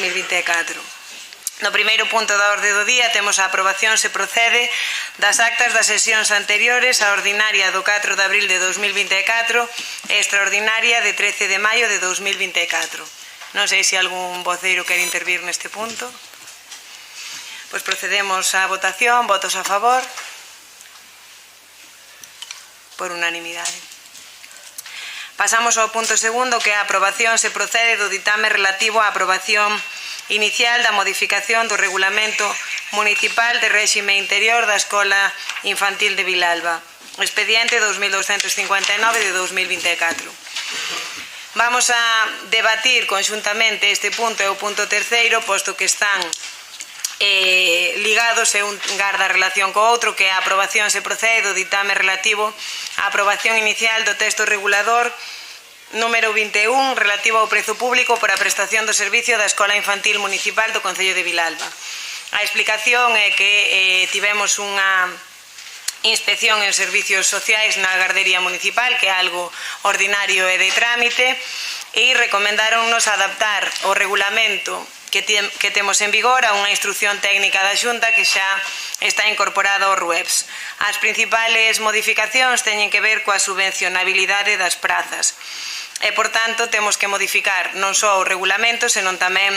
2024. No primeiro punto da orde do día temos a aprobación se procede das actas das sesións anteriores á ordinaria do 4 de abril de 2024 e extraordinaria de 13 de maio de 2024. Non sei se algún voceiro quere intervir neste punto. Pois procedemos á votación. Votos a favor? Por unanimidade. Pasamos ao punto segundo, que a aprobación se procede do ditame relativo á aprobación inicial da modificación do Regulamento Municipal de Réxime Interior da Escola Infantil de Vilalba, expediente 2259 de 2024. Vamos a debatir conxuntamente este punto e o punto terceiro, posto que están ligados e un garda relación co outro, que a aprobación se procede do ditame relativo á aprobación inicial do texto regulador número 21, relativo ao prezo público por a prestación do servicio da Escola Infantil Municipal do Concello de Vilalba. A explicación é que tivemos unha inspección en servicios sociais na gardería municipal, que é algo ordinario e de trámite, e recomendáronnos adaptar o regulamento que temos en vigor a unha instrucción técnica da Xunta que xa está incorporada ao RUEPS. As principales modificacións teñen que ver coa subvencionabilidade das prazas e, por tanto, temos que modificar non só o regulamento, senón tamén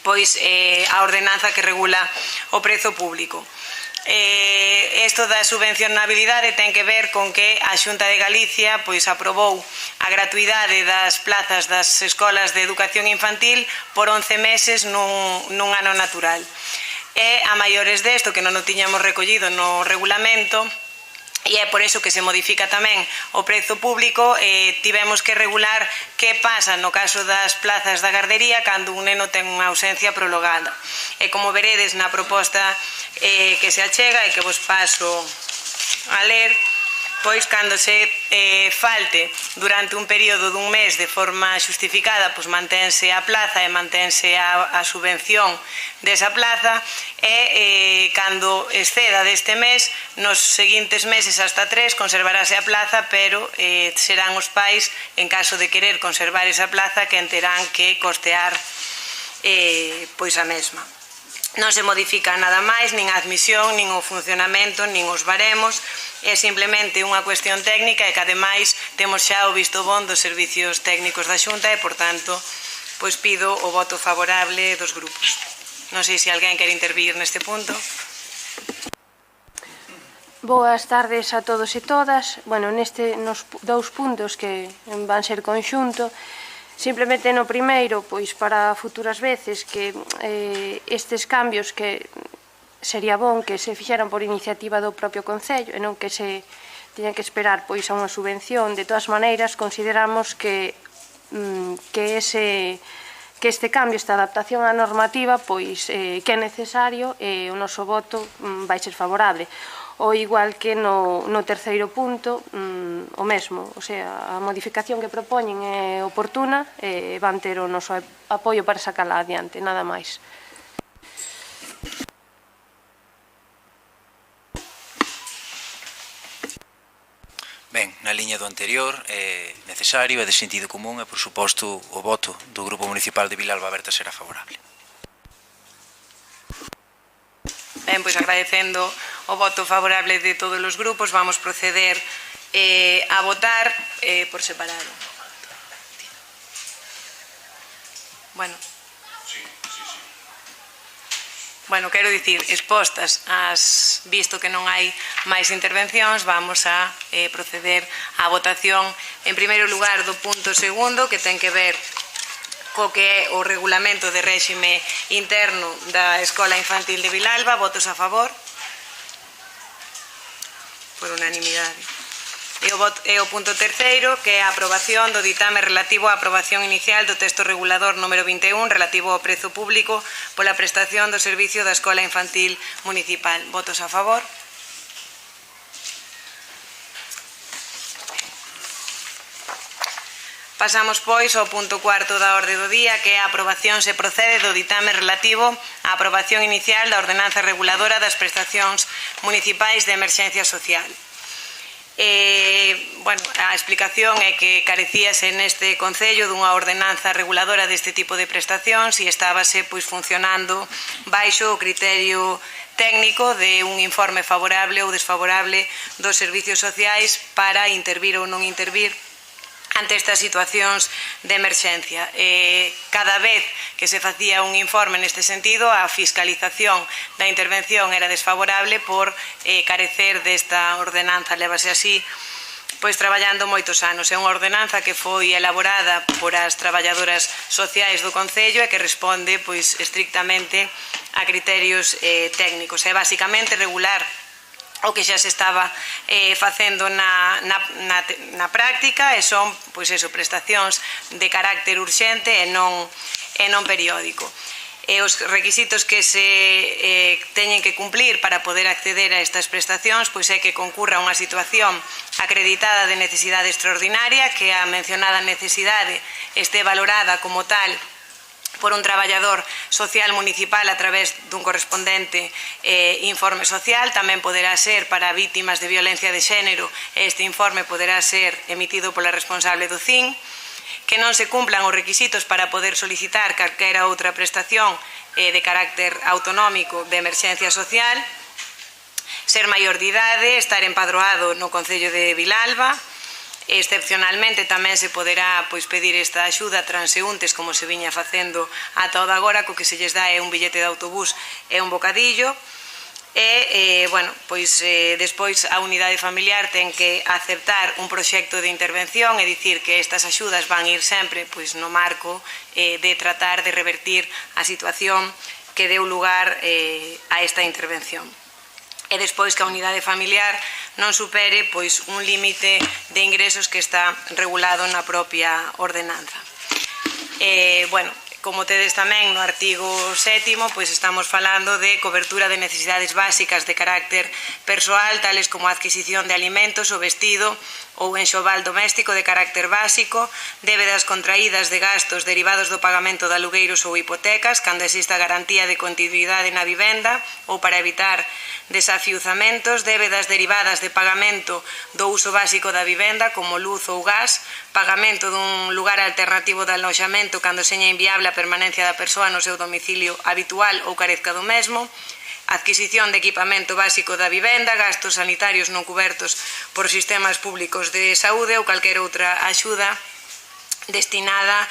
a ordenanza que regula o prezo público. Isto da subvencionabilidade ten que ver con que a Xunta de Galicia aprobou a gratuidade das plazas das escolas de educación infantil por 11 meses nun ano natural. E a maiores desto, que non o tiñamos recollido no regulamento, e é por iso que se modifica tamén o prezo público, tivemos que regular que pasa no caso das plazas da gardería cando un neno ten unha ausencia prolongada. E como veredes na proposta que se achega e que vos paso a ler, pois cando se falte durante un período dun mes de forma xustificada, pois mantense a plaza e mantense a subvención desa plaza, e cando exceda deste mes, nos seguintes meses hasta 3 conservarase a plaza, pero serán os pais, en caso de querer conservar esa plaza, que terán que costear pois a mesma. Non se modifica nada máis, nin a admisión, nin o funcionamento, nin os baremos, é simplemente unha cuestión técnica e que ademais temos xa o visto bon dos servicios técnicos da Xunta e, por tanto, pois pido o voto favorable dos grupos. Non sei se alguén quere intervir neste punto. Boas tardes a todos e todas. Nos dous puntos que van ser conxunto, simplemente no primeiro, pois para futuras veces, que estes cambios que sería bon que se fixeran por iniciativa do propio Concello e non que se teñan que esperar pois a unha subvención. De todas maneiras, consideramos que este cambio, esta adaptación á normativa, pois que é necesario, e o noso voto vai ser favorable. O igual que no terceiro punto, o mesmo, o sea, a modificación que propoñen é oportuna e van ter o noso apoio para sacala adiante, nada máis. Ben, na liña do anterior, é necesario e de sentido común e, por suposto, o voto do Grupo Municipal de Vilalba Aberta será favorable. Ben, pois agradecendo o voto favorable de todos os grupos, vamos proceder a votar por separado. Bueno, quero dicir, expostas, visto que non hai máis intervencións, vamos a proceder á votación, en primeiro lugar, do punto segundo, que ten que ver co que é o regulamento de réxime interno da Escola Infantil de Vilalba. Votos a favor? Por unanimidade. E o punto terceiro, que é a aprobación do ditame relativo á aprobación inicial do texto regulador número 21 relativo ao prezo público pola prestación do servicio da Escola Infantil Municipal. Votos a favor? Pasamos, pois, ao punto cuarto da orde do día, que é a aprobación se procede do ditame relativo á aprobación inicial da ordenanza reguladora das prestacións municipais de emerxencia social. Bueno, a explicación é que carecíase neste Concello dunha ordenanza reguladora deste tipo de prestacións e estábase funcionando baixo o criterio técnico de un informe favorable ou desfavorable dos servicios sociais para intervir ou non intervir ante estas situacións de emerxencia. Cada vez que se facía un informe neste sentido, a fiscalización da intervención era desfavorable por carecer desta ordenanza. Lévase así traballando moitos anos. É unha ordenanza que foi elaborada por as traballadoras sociais do Concello e que responde estrictamente a criterios técnicos. É basicamente regular o que xa se estaba facendo na práctica e son prestacións de carácter urxente e non periódico. E os requisitos que se teñen que cumplir para poder acceder a estas prestacións é que concurra unha situación acreditada de necesidade extraordinaria, que a mencionada necesidade este valorada como tal por un traballador social municipal a través dun correspondente informe social. Tamén poderá ser para vítimas de violencia de xénero, este informe poderá ser emitido pola responsable do CIN, que non se cumplan os requisitos para poder solicitar calquera outra prestación de carácter autonómico de emerxencia social, ser maior de idade, estar empadroado no Concello de Vilalba. Excepcionalmente tamén se poderá pedir esta axuda a transeúntes, como se viña facendo ata o de agora, co que se lles dá é un billete de autobús e un bocadillo. E, despois a unidade familiar ten que aceptar un proxecto de intervención e dicir que estas axudas van ir sempre no marco de tratar de revertir a situación que deu lugar a esta intervención. E despois que a unidade familiar non supere un límite de ingresos que está regulado na propia ordenanza. Como tedes tamén no artigo 7º, estamos falando de cobertura de necesidades básicas de carácter persoal, tales como a adquisición de alimentos ou vestido ou enxoval doméstico de carácter básico, débedas contraídas de gastos derivados do pagamento de alugueiros ou hipotecas, cando exista garantía de continuidade na vivenda ou para evitar desafiuzamentos, débedas derivadas de pagamento do uso básico da vivenda, como luz ou gas, pagamento dun lugar alternativo de aloxamento cando seña inviable a permanencia da persoa no seu domicilio habitual ou carezca do mesmo, adquisición de equipamento básico da vivenda, gastos sanitarios non cubertos por sistemas públicos de saúde ou calquera outra axuda destinada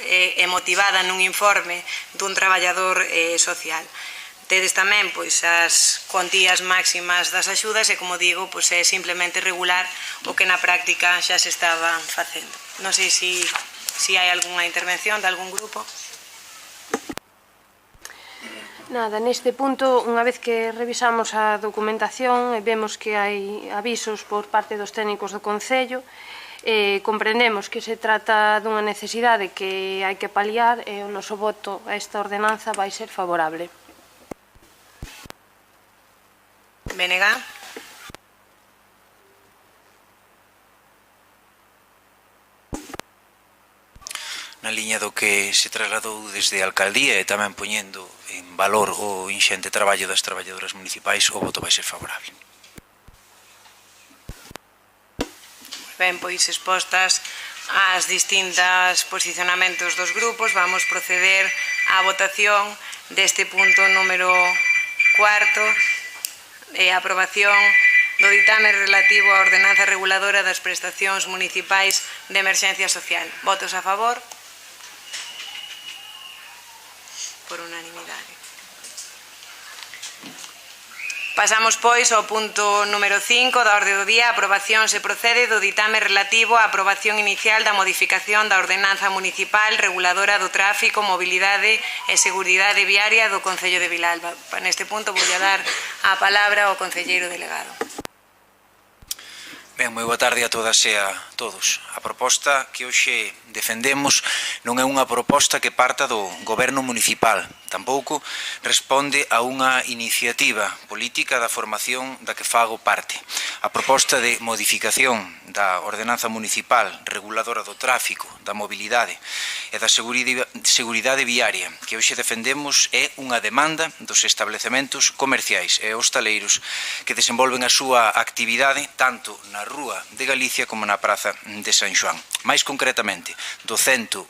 e motivada nun informe dun traballador social. Tedes tamén as cuantías máximas das axudas e, como digo, é simplemente regular o que na práctica xa se estaba facendo. Non sei se hai algunha intervención de algún grupo. Nada, neste punto, unha vez que revisamos a documentación e vemos que hai avisos por parte dos técnicos do Concello, comprendemos que se trata dunha necesidade que hai que paliar e o noso voto a esta ordenanza vai ser favorable. Benega. Na liña do que se trasladou desde a alcaldía e tamén poñendo en valor o inxente traballo das traballadoras municipais, o voto vai ser favorable. Ben, expostas as distintas posicionamentos dos grupos, vamos proceder á votación deste punto número 4, a aprobación do ditame relativo á ordenanza reguladora das prestacións municipais de emerxencia social. Votos a favor? Por unanimidade. Pasamos, ao punto número 5 da orde do día. A aprobación se procede do ditame relativo á aprobación inicial da modificación da ordenanza municipal reguladora do tráfico, mobilidade e seguridade viaria do Concello de Vilalba. Neste punto vou dar a palabra ao concelleiro delegado. Ben, moi boa tarde a todas e a todos. A proposta que hoxe defendemos non é unha proposta que parta do goberno municipal, tampouco responde a unha iniciativa política da formación da que fago parte. A proposta de modificación da ordenanza municipal reguladora do tráfico, da mobilidade e da seguridade viaria que hoxe defendemos é unha demanda dos establecementos comerciais e hostaleiros que desenvolven a súa actividade tanto na Rúa de Galicia como na Praza de San Xoán. Mais concretamente, do 100%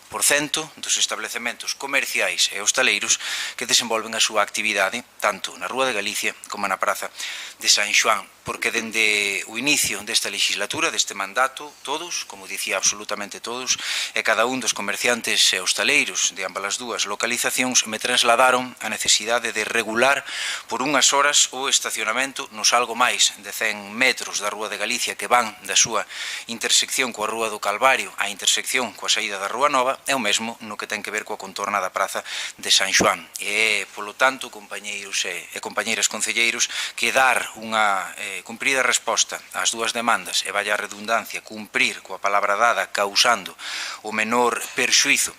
dos establecementos comerciais e hostaleiros que desenvolven a súa actividade tanto na Rúa de Galicia como na Praza de San Xoán, porque dende o inicio desta legislatura, deste mandato, todos, como dicía absolutamente todos, e cada un dos comerciantes e hostaleiros de ambas as dúas localizacións me trasladaron a necesidade de regular por unhas horas o estacionamento nos algo máis de 100 metros da Rúa de Galicia que van da súa intersección coa Rúa do Calvario á intersección coa saída da Rúa Nova, é o mesmo no que ten que ver coa contorna da Praza de San Xoán. E, polo tanto, compañeiros e compañeiras concelleiros, que dar unha cumprida resposta ás dúas demandas e vaya a redundancia cumprir coa palabra dada causando o menor perxuízo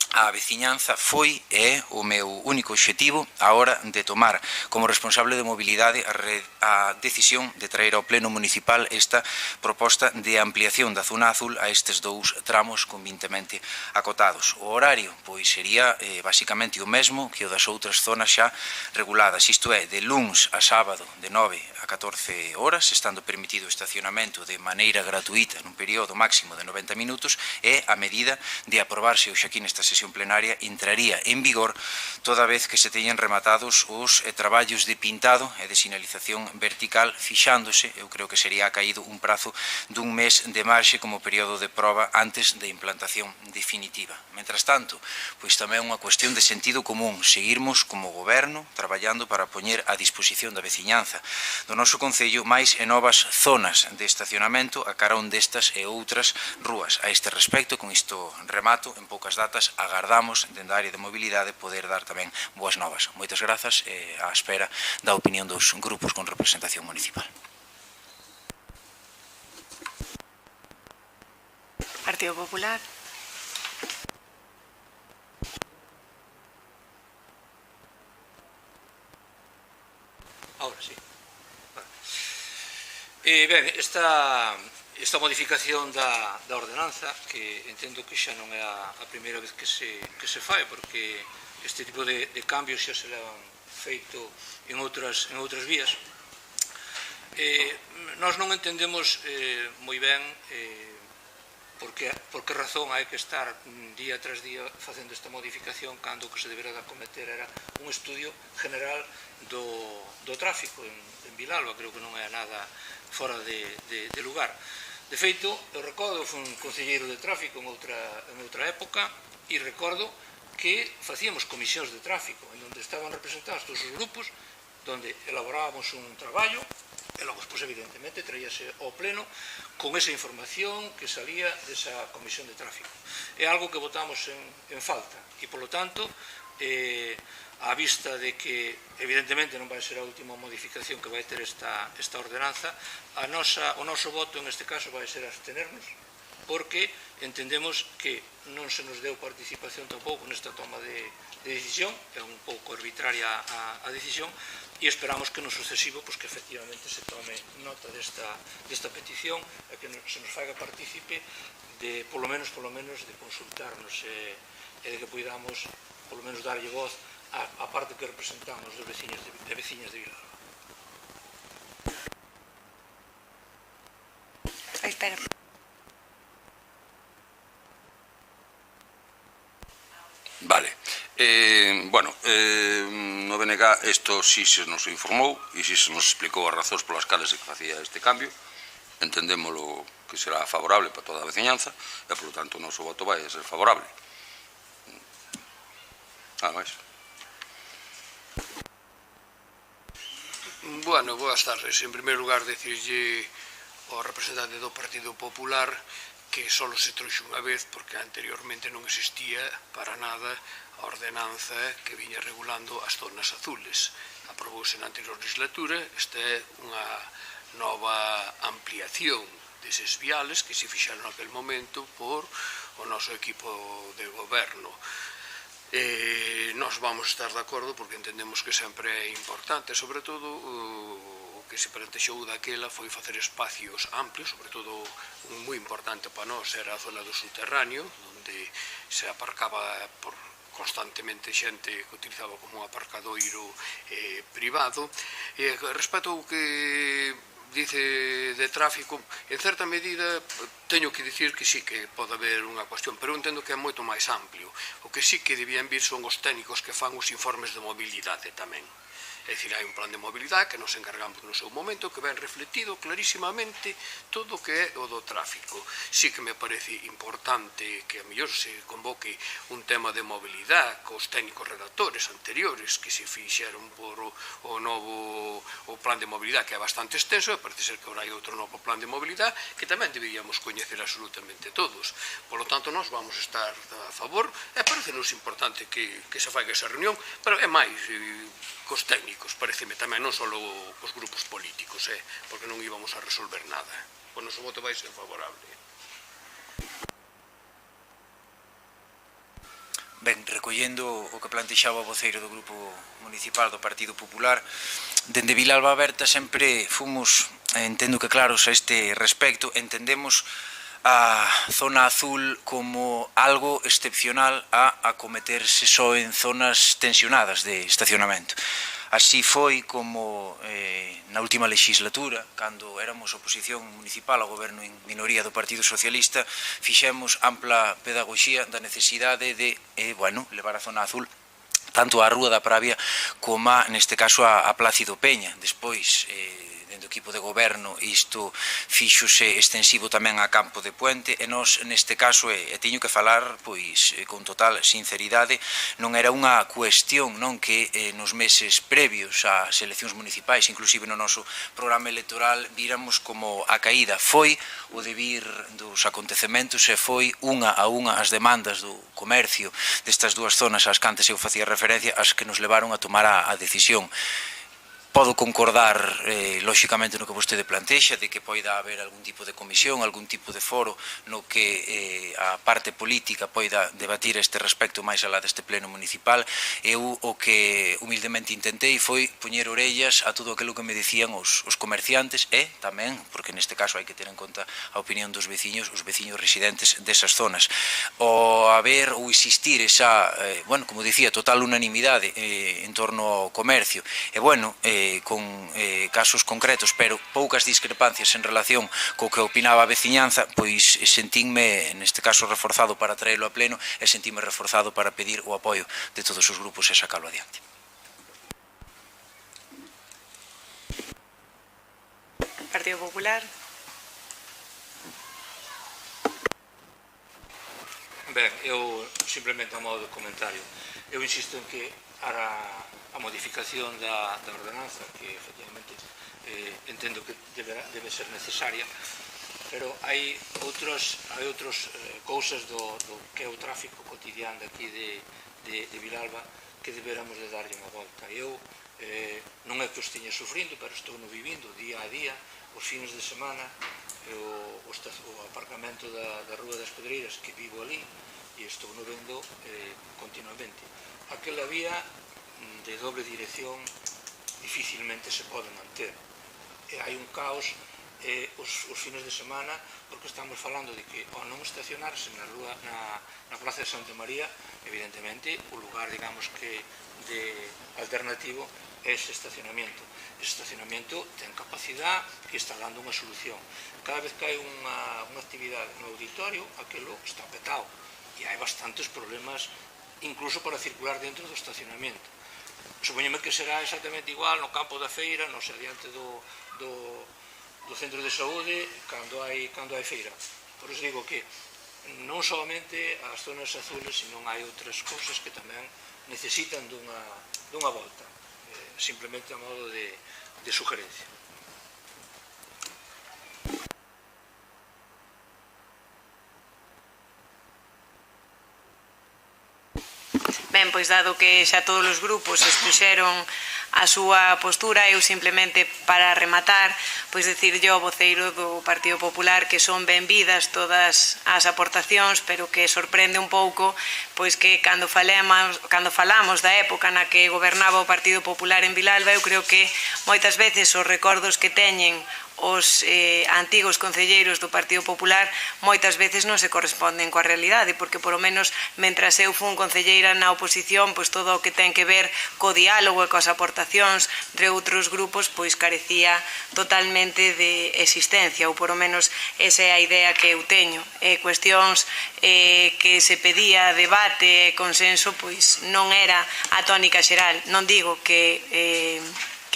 a veciñanza foi e é o meu único obxectivo a hora de tomar como responsable de mobilidade a decisión de traer ao pleno municipal esta proposta de ampliación da zona azul a estes dous tramos convintemente acotados. O horario pois sería basicamente o mesmo que o das outras zonas xa reguladas, isto é, de luns a sábado de 9 a 14 horas, estando permitido o estacionamento de maneira gratuita nun período máximo de 90 minutos e a medida de aprobarse hoxe aquí nesta sesión plenaria entraría en vigor toda vez que se teñen rematados os traballos de pintado e de sinalización vertical, fixándose, eu creo que sería caído un prazo dun mes de marxe como período de proba antes da implantación definitiva. Mentras tanto, pois tamén é unha cuestión de sentido común seguirmos como goberno traballando para poñer a disposición da veciñanza do noso concello máis e novas zonas de estacionamento a cara destas e outras rúas. A este respecto, con isto remato, en poucas datas agardamos, dende a área de mobilidade, poder dar tamén boas novas. Moitas grazas e á espera da opinión dos grupos con representación municipal. Partido Popular. Ahora sí. Ben, esta modificación da ordenanza, que entendo que xa non é a primeira vez que se fai, porque este tipo de cambios xa se levan feito en outras vías. Nós non entendemos moi ben por que razón hai que estar día tras día facendo esta modificación cando o que se deberá de acometer era un estudio general do tráfico en Vilalba. Creo que non é nada fora de lugar. De feito, eu recordo, fui un concelleiro de tráfico en outra época e recordo que facíamos comisións de tráfico en onde estaban representados todos os grupos, onde elaborábamos un traballo e logo, pois, evidentemente, traíase ao pleno con esa información que salía desa comisión de tráfico. É algo que votamos en falta e, polo tanto, á vista de que evidentemente non vai ser a última modificación que vai ter esta ordenanza, o noso voto en este caso vai ser abstenernos, porque entendemos que non se nos deu participación tampouco nesta toma de decisión, é un pouco arbitraria a decisión, e esperamos que no sucesivo que efectivamente se tome nota desta petición e que se nos faga partícipe de, polo menos, de consultarnos e de que podamos, polo menos, darlle voz a parte que representamos dos veciños e veciñas de Vilalba. Espera. Vale. Bueno, no BNG isto sí se nos informou e sí se nos explicou as razóns polas cales se facía este cambio. Entendémolo que será favorable para toda a veciñanza e, polo tanto, o noso voto vai a ser favorable. Nada máis. Bueno, boas tardes. En primeiro lugar, decirlle ao representante do Partido Popular que só se trouxe unha vez porque anteriormente non existía para nada a ordenanza que viña regulando as zonas azules. Aprobouse na anterior legislatura, esta é unha nova ampliación deses viales que se fixaron naquele momento por o noso equipo de goberno. Nós vamos estar de acordo porque entendemos que sempre é importante, sobre todo o que se plantexou daquela foi facer espacios amplios, sobre todo un moi importante para nós era a zona do subterráneo, onde se aparcaba por constantemente xente que utilizaba como un aparcadoiro privado. Respecto ao que dice de tráfico, en certa medida teño que dicir que sí que pode haber unha cuestión, pero eu entendo que é moito máis amplio. O que sí que debían vir son os técnicos que fan os informes de mobilidade tamén. É dicir, hai un plan de mobilidade que nos encargamos no seu momento que ven refletido clarísimamente todo o que é o do tráfico. Sí que me parece importante que a mellor se convoque un tema de mobilidade cos técnicos redactores anteriores que se fixeron por o novo plan de mobilidade que é bastante extenso e parece ser que agora hai outro novo plan de mobilidade que tamén deberíamos coñecer absolutamente todos. Por lo tanto, nós vamos estar a favor e parece-nos importante que se faiga esa reunión, pero é máis cos técnicos, pareceme tamén, non só cos grupos políticos, porque non íbamos a resolver nada. O noso voto vai ser favorable. Ben, recollendo o que plantexaba o voceiro do Grupo Municipal do Partido Popular, dende Vilalba Aberta sempre fomos, entendo que claros a este respecto, entendemos a zona azul como algo excepcional a acometerse só en zonas tensionadas de estacionamento. Así foi como na última legislatura, cando éramos oposición municipal ao goberno en minoría do Partido Socialista, fixemos ampla pedagogía da necesidade de levar a zona azul tanto a Rúa da Pravia como neste caso a Plácido Peña. Despois, dentro do equipo de goberno, isto fíxose extensivo tamén a Campo de Puente e nós neste caso, e teño que falar pois con total sinceridade, non era unha cuestión non que nos meses previos ás eleccións municipais, inclusive no noso programa electoral, víramos como a caída. Foi o debir dos acontecementos e foi unha a unha as demandas do comercio destas dúas zonas ás que antes eu facía referencia as que nos levaron a tomar a decisión. Podo concordar, lóxicamente, no que vostede plantexa, de que poida haber algún tipo de comisión, algún tipo de foro no que a parte política poida debatir este respecto máis alá deste pleno municipal. Eu o que humildemente intentei foi poñer orellas a todo aquilo que me dicían os comerciantes e tamén, porque neste caso hai que ter en conta a opinión dos veciños, os veciños residentes desas zonas. O haber ou existir esa, como dicía, total unanimidade en torno ao comercio e, con casos concretos, pero poucas discrepancias en relación co que opinaba a veciñanza, pois sentínme, neste caso, reforzado para traelo a pleno e sentíme reforzado para pedir o apoio de todos os grupos e sacalo adiante. Partido Popular. Ben, eu simplemente a modo de comentario, eu insisto en que a modificación da ordenanza, que efectivamente entendo que debe ser necesaria, pero hai outras cousas do que é o tráfico cotidiano daqui de Vilalba que deberamos de darlle unha volta. Eu non é que os teña sufrindo, pero estou no vivindo día a día, os fines de semana, o aparcamento da Rúa das Pedreiras, que vivo ali, e estou no vendo continuamente. Aquela vía de doble dirección dificilmente se pode manter. Hai un caos os fines de semana porque estamos falando de que ao non estacionarse na Plaza de Santa María, evidentemente o lugar, digamos que de alternativo é ese estacionamento. Ese estacionamento ten capacidade e está dando unha solución. Cada vez que hai unha actividade no auditorio, aquilo está petado e hai bastantes problemas incluso para circular dentro do estacionamento. Supoñeme que será exactamente igual no campo da feira, non sei, adiante do centro de saúde, cando hai feira. Por iso digo que non solamente as zonas azules, senón hai outras cousas que tamén necesitan dunha volta, simplemente a modo de sugerencia. Ben, pois dado que xa todos os grupos expuxeron a súa postura, eu simplemente para rematar, pois decirlle ao voceiro do Partido Popular que son benvidas todas as aportacións, pero que sorprende un pouco pois que cando falamos da época na que gobernaba o Partido Popular en Vilalba, eu creo que moitas veces os recordos que teñen os antigos concelleiros do Partido Popular moitas veces non se corresponden coa realidade, porque por lo menos mentras eu fun concelleira na oposición, pois todo o que ten que ver co diálogo e coas aportacións entre outros grupos, pois carecía totalmente de existencia, ou por lo menos esa é a idea que eu teño. Cuestións que se pedía debate e consenso, pois non era a tónica xeral. Non digo que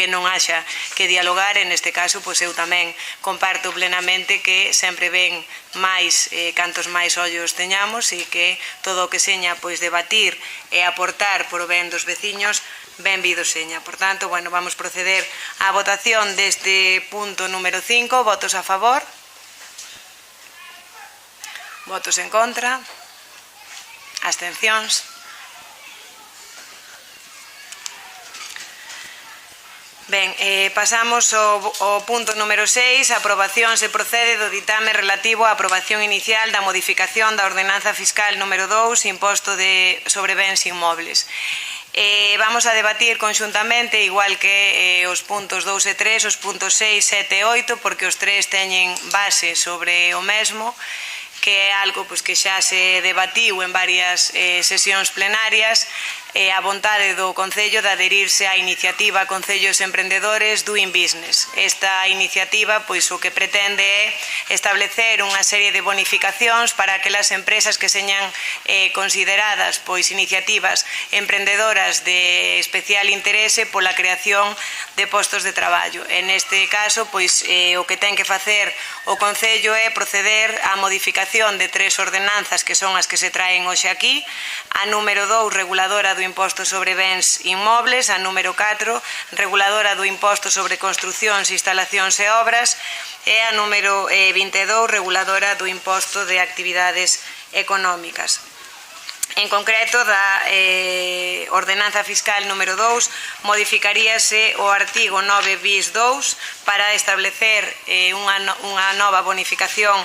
non haxa que dialogar, en este caso, pois eu tamén comparto plenamente que sempre ven máis, cantos máis ollos teñamos, e que todo o que seña pois debatir e aportar por o ben dos veciños, benvido seña. Por tanto, bueno, vamos proceder á votación deste punto número 5, votos a favor, votos en contra, abstencións. Ben, pasamos ao punto número 6, aprobación se procede do ditame relativo á aprobación inicial da modificación da ordenanza fiscal número 2, imposto sobre bens inmobles. Vamos a debatir conxuntamente, igual que os puntos 2 e 3, os puntos 6, 7 e 8, porque os tres teñen base sobre o mesmo, que é algo que xa se debatiu en varias sesións plenarias, a vontade do Concello de adherirse á iniciativa Concellos Emprendedores Doing Business. Esta iniciativa o que pretende é establecer unha serie de bonificacións para aquelas empresas que señan consideradas iniciativas emprendedoras de especial interese pola creación de postos de traballo. En este caso, o que ten que facer o Concello é proceder á modificación de 3 ordenanzas que son as que se traen hoxe aquí: a número 2, reguladora do imposto sobre bens inmobles; a número 4, reguladora do imposto sobre construcións, instalacións e obras; e a número 22, reguladora do imposto de actividades económicas. En concreto, da ordenanza fiscal número 2, modificaríase o artigo 9 bis 2 para establecer unha nova bonificación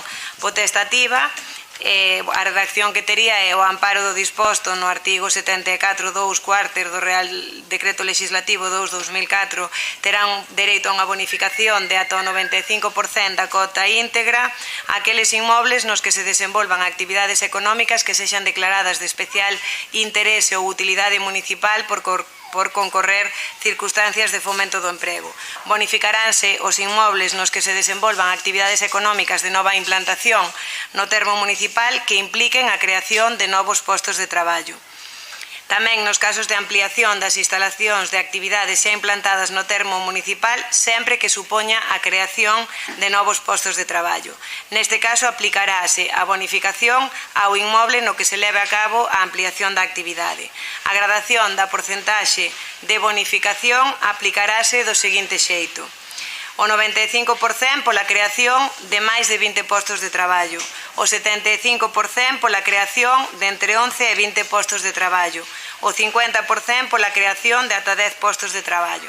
potestativa. A redacción que tería é o amparo do disposto no artigo 74.2 cuarter do Real Decreto Legislativo 2/2004 terán dereito a unha bonificación de ata o 95% da cota íntegra aqueles inmobles nos que se desenvolvan actividades económicas que sexan declaradas de especial interese ou utilidade municipal por concorrer circunstancias de fomento do emprego. Bonificaránse os inmobles nos que se desenvolvan actividades económicas de nova implantación no termo municipal que impliquen a creación de novos postos de traballo. Tamén nos casos de ampliación das instalacións de actividades xa implantadas no termo municipal, sempre que supoña a creación de novos postos de traballo. Neste caso, aplicarase a bonificación ao inmoble no que se leve a cabo a ampliación da actividade. A gradación da porcentaxe de bonificación aplicarase do seguinte xeito: o 95% pola creación de máis de 20 postos de traballo, o 75% pola creación de entre 11 e 20 postos de traballo, o 50% pola creación de ata 10 postos de traballo.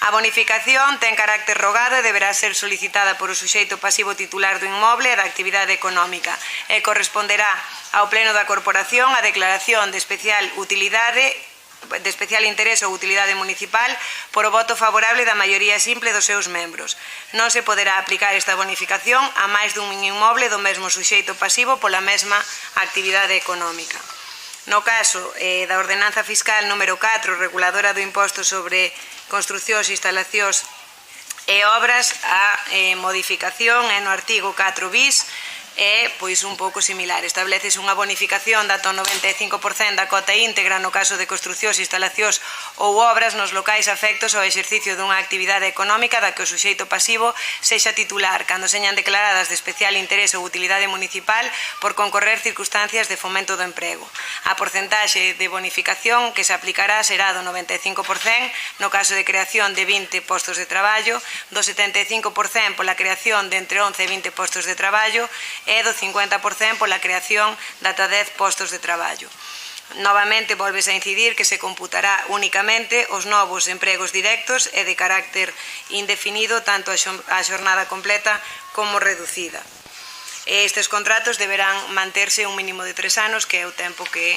A bonificación ten carácter rogado e deberá ser solicitada por o suxeito pasivo titular do inmoble e da actividade económica e corresponderá ao Pleno da Corporación a declaración de especial interese ou utilidade municipal por o voto favorable da maioría simple dos seus membros. Non se poderá aplicar esta bonificación a máis dun inmoble do mesmo suxeito pasivo pola mesma actividade económica. No caso da ordenanza fiscal número 4, reguladora do imposto sobre construcións, instalacións e obras, a modificación é no artigo 4 bis, é un pouco similar. Establecese unha bonificación de ata o 95% da cota íntegra no caso de construcións, instalacións ou obras nos locais afectos ao exercicio dunha actividade económica da que o suxeito pasivo sexa titular cando señan declaradas de especial interese ou utilidade municipal por concorrer circunstancias de fomento do emprego. A porcentaxe de bonificación que se aplicará será do 95% no caso de creación de 20 postos de traballo, do 75% pola creación de entre 11 e 20 postos de traballo e do 50% pola creación de ata 10 postos de traballo. Novamente, volves a incidir que se computará únicamente os novos empregos directos e de carácter indefinido, tanto a xornada completa como reducida. Estes contratos deberán manterse un mínimo de 3 anos, que é o tempo que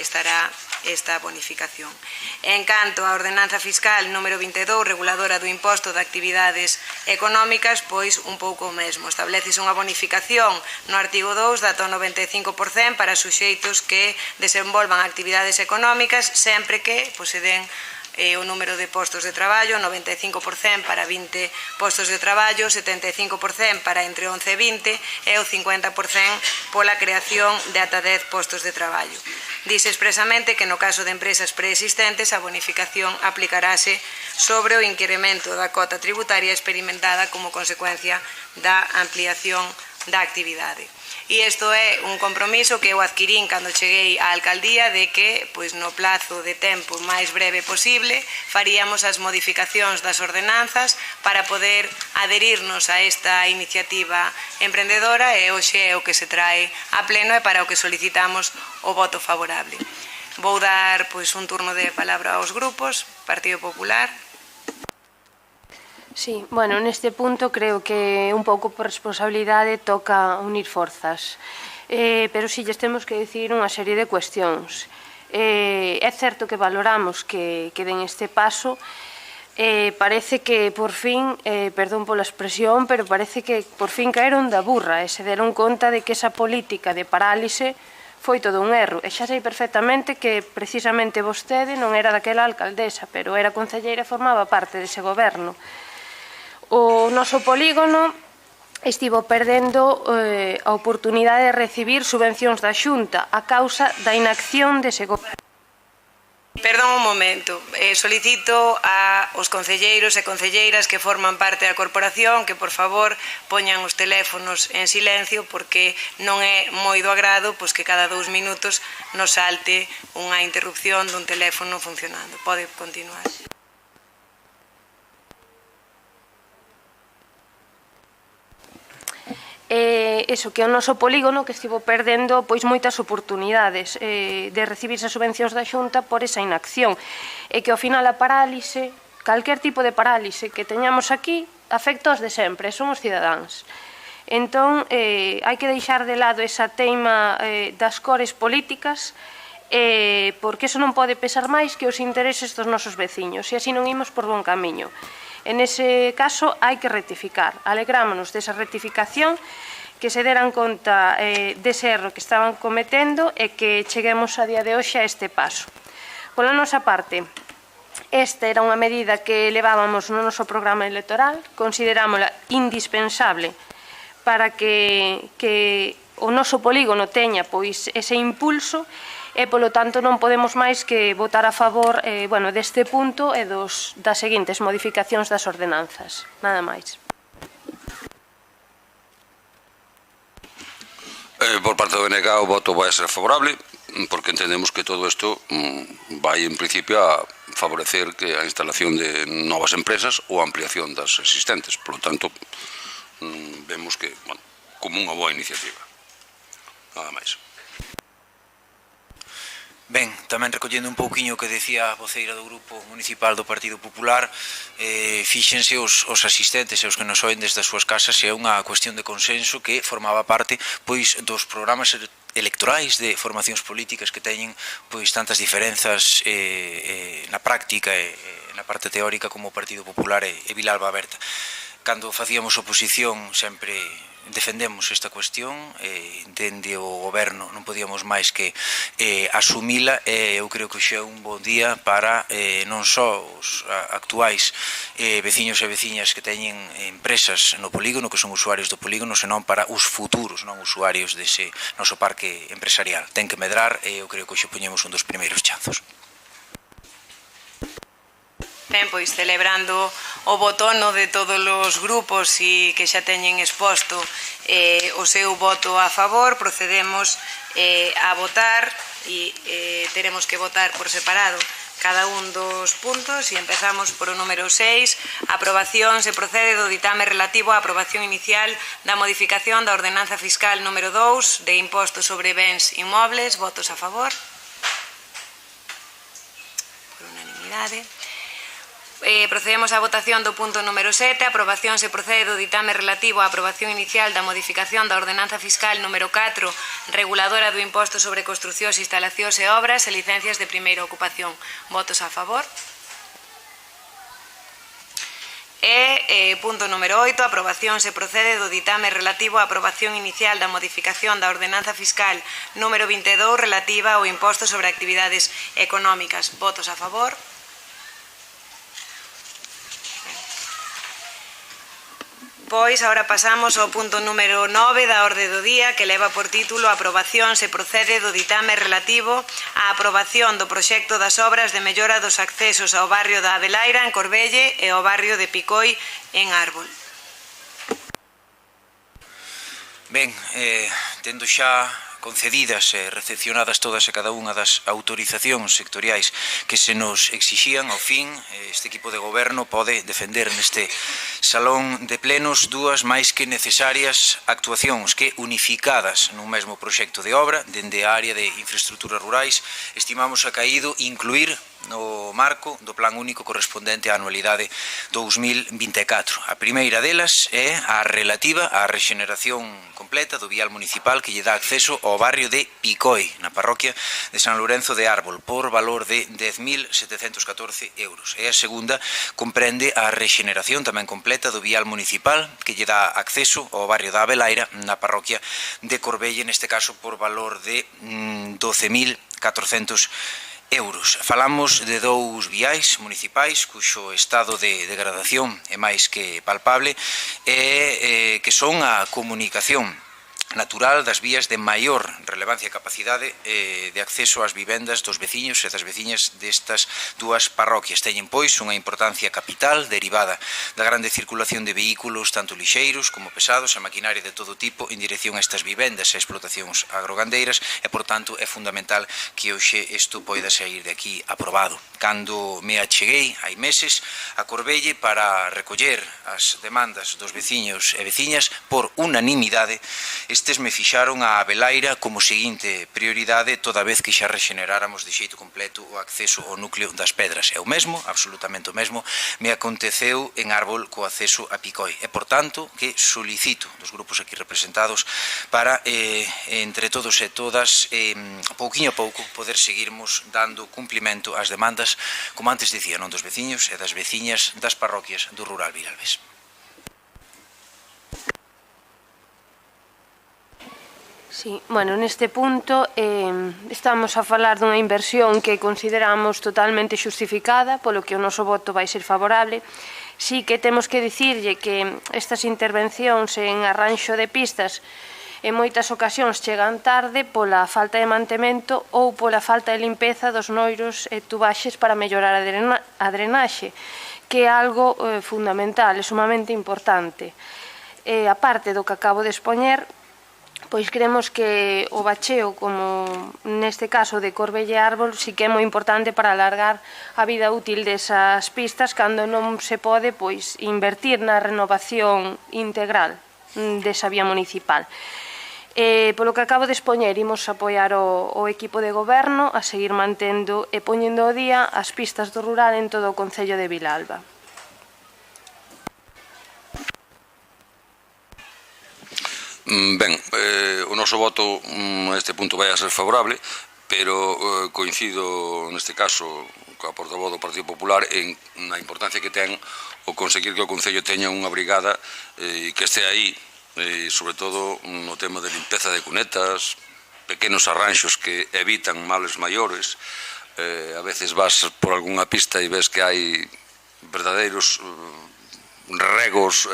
estará esta bonificación. En canto á ordenanza fiscal número 22, reguladora do imposto de actividades económicas, pois un pouco o mesmo. Estableces unha bonificación no artigo 2 da ata 95% para suxeitos que desenvolvan actividades económicas, sempre que se den o número de postos de traballo, 95% para 20 postos de traballo, 75% para entre 11 e 20 e o 50% pola creación de ata 10 postos de traballo. Dice expresamente que no caso de empresas preexistentes a bonificación aplicarase sobre o incremento da cota tributaria experimentada como consecuencia da ampliación da actividade. E isto é un compromiso que eu adquirín cando cheguei á alcaldía de que, no plazo de tempo máis breve posible, faríamos as modificacións das ordenanzas para poder adherirnos a esta iniciativa emprendedora, e hoxe é o que se trae a pleno e para o que solicitamos o voto favorable. Vou dar un turno de palabra aos grupos. Partido Popular. Sí, bueno, neste punto creo que un pouco por responsabilidade toca unir forzas, pero si lles temos que dicir unha serie de cuestións. É certo que valoramos que den este paso, parece que por fin, perdón pola expresión, pero parece que por fin caeron da burra e se deron conta de que esa política de parálise foi todo un erro. E xa sei perfectamente que precisamente vostede non era daquela alcaldesa, pero era concelleira e formaba parte dese goberno. O noso polígono estivo perdendo a oportunidade de recibir subvencións da Xunta a causa da inacción dese goberno. Perdón un momento, solicito aos concelleiros e concelleiras que forman parte da corporación que, por favor, poñan os teléfonos en silencio, porque non é moi do agrado que cada 2 minutos nos salte unha interrupción dun teléfono funcionando. Pode continuar. Eso, que o noso polígono que estivo perdendo moitas oportunidades de recibir esas subvencións da Xunta por esa inacción, e que ao final a parálise, calquer tipo de parálise que teñamos aquí, afecta aos de sempre, son os cidadáns. Entón, hai que deixar de lado esa teima das cores políticas, porque eso non pode pesar máis que os intereses dos nosos veciños, e así non imos por bon camiño. En ese caso, hai que rectificar. Alegrámonos desa rectificación, que se deran conta dese erro que estaban cometendo e que cheguemos a día de hoxe a este paso. Pola nosa parte, esta era unha medida que levábamos no noso programa electoral, considerámola indispensable para que o noso polígono teña ese impulso, e, polo tanto, non podemos máis que votar a favor deste punto e das seguintes modificacións das ordenanzas. Nada máis. Por parte do BNG o voto vai ser favorable, porque entendemos que todo isto vai, en principio, a favorecer que a instalación de novas empresas ou a ampliación das existentes. Por lo tanto, vemos que, como unha boa iniciativa. Nada máis. Ben, tamén recollendo un pouquiño o que decía a voceira do Grupo Municipal do Partido Popular, fíxense os asistentes e os que nos oen desde as súas casas, é unha cuestión de consenso que formaba parte dos programas electorais de formacións políticas que teñen tantas diferenzas na práctica e na parte teórica como o Partido Popular e Vilalba Aberta. Cando facíamos oposición sempre defendemos esta cuestión, dende o goberno non podíamos máis que asumila, e eu creo que xa é un bon día para non só os actuais veciños e veciñas que teñen empresas no polígono, que son usuarios do polígono, senón para os futuros non usuarios dese noso parque empresarial. Ten que medrar, e eu creo que xa poñemos un dos primeiros chanzos. Ben, pois celebrando o botono de todos os grupos e que xa teñen exposto o seu voto a favor, procedemos a votar e teremos que votar por separado cada un dos puntos e empezamos por o número 6, aprobación, se procede do ditame relativo á aprobación inicial da modificación da ordenanza fiscal número 2 de imposto sobre bens inmobles. Votos a favor? por unanimidade. Procedemos á votación do punto número 7. Aprobación se procede do ditame relativo á aprobación inicial da modificación da ordenanza fiscal número 4, reguladora do imposto sobre construcións, instalacións e obras e licencias de primeira ocupación. Votos a favor. E punto número 8. Aprobación se procede do ditame relativo á aprobación inicial da modificación da ordenanza fiscal número 22 relativa ao imposto sobre actividades económicas. Votos a favor. Pois, agora pasamos ao punto número 9 da orde do día, que leva por título Aprobación se procede do ditame relativo á aprobación do proxecto das obras de mellora dos accesos ao barrio da Abelaira en Corbelle e ao barrio de Picoi en Árbol. Ben, tendo xa concedidas e recepcionadas todas e cada unha das autorizacións sectoriais que se nos exixían, ao fin, este equipo de goberno pode defender neste salón de plenos dúas máis que necesarias actuacións que, unificadas nun mesmo proxecto de obra, dende a área de infraestructuras rurais, estimamos acaído incluir no marco do Plan Único correspondente á anualidade 2024. A primeira delas é a relativa á rexeneración completa do vial municipal que lle dá acceso ao barrio de Picoi, na parroquia de San Lourenzo de Árbol, por valor de 10.714 euros. E a segunda comprende a rexeneración tamén completa do vial municipal que lle dá acceso ao barrio da Abelaira, na parroquia de Corbelle, neste caso por valor de 12.400 euros. Falamos de dous viais municipais cuxo estado de degradación é máis que palpable e que son a comunicación natural das vías de maior relevancia e capacidade de acceso ás vivendas dos veciños e das veciñas destas dúas parroquias. Teñen, pois, unha importancia capital derivada da grande circulación de vehículos, tanto lixeiros como pesados, e maquinaria de todo tipo en dirección a estas vivendas e explotacións agrogandeiras e, por tanto, é fundamental que hoxe isto poida sair de aquí aprobado. Cando me acheguei hai meses a Corbelle para recoller as demandas dos veciños e veciñas por unanimidade, estes me fixaron a Abelaira como seguinte prioridade toda vez que xa rexeneráramos de xeito completo o acceso ao núcleo das Pedras. E o mesmo, absolutamente o mesmo, me aconteceu en Árbol co acceso a Picoi. E, por tanto, que solicito dos grupos aquí representados para, entre todos e todas, pouquiño a pouco, poder seguirmos dando cumplimento ás demandas, como antes dicía, non dos veciños e das veciñas das parroquias do rural Viralbés. Sí, bueno, neste punto estamos a falar dunha inversión que consideramos totalmente xustificada, polo que o noso voto vai ser favorable. Sí que temos que dicirlle que estas intervencións en arranxo de pistas en moitas ocasións chegan tarde pola falta de mantemento ou pola falta de limpeza dos noiros e tubaxes para mellorar a drenaxe, que é algo fundamental e sumamente importante. A parte do que acabo de expoñer, pois creemos que o bacheo, como neste caso de Corbelle Árbol, sí que é moi importante para alargar a vida útil desas pistas cando non se pode pois invertir na renovación integral desa vía municipal. Polo que acabo de expoñer, imos apoiar o equipo de goberno a seguir mantendo e poñendo ao día as pistas do rural en todo o concello de Vilalba. Ben, o noso voto neste punto vai a ser favorable, pero coincido neste caso coa portavoz do Partido Popular na importancia que ten o conseguir que o Concello teña unha brigada que este aí, sobre todo no tema de limpeza de cunetas, pequenos arranxos que evitan males maiores. A veces vas por algunha pista e ves que hai verdadeiros regos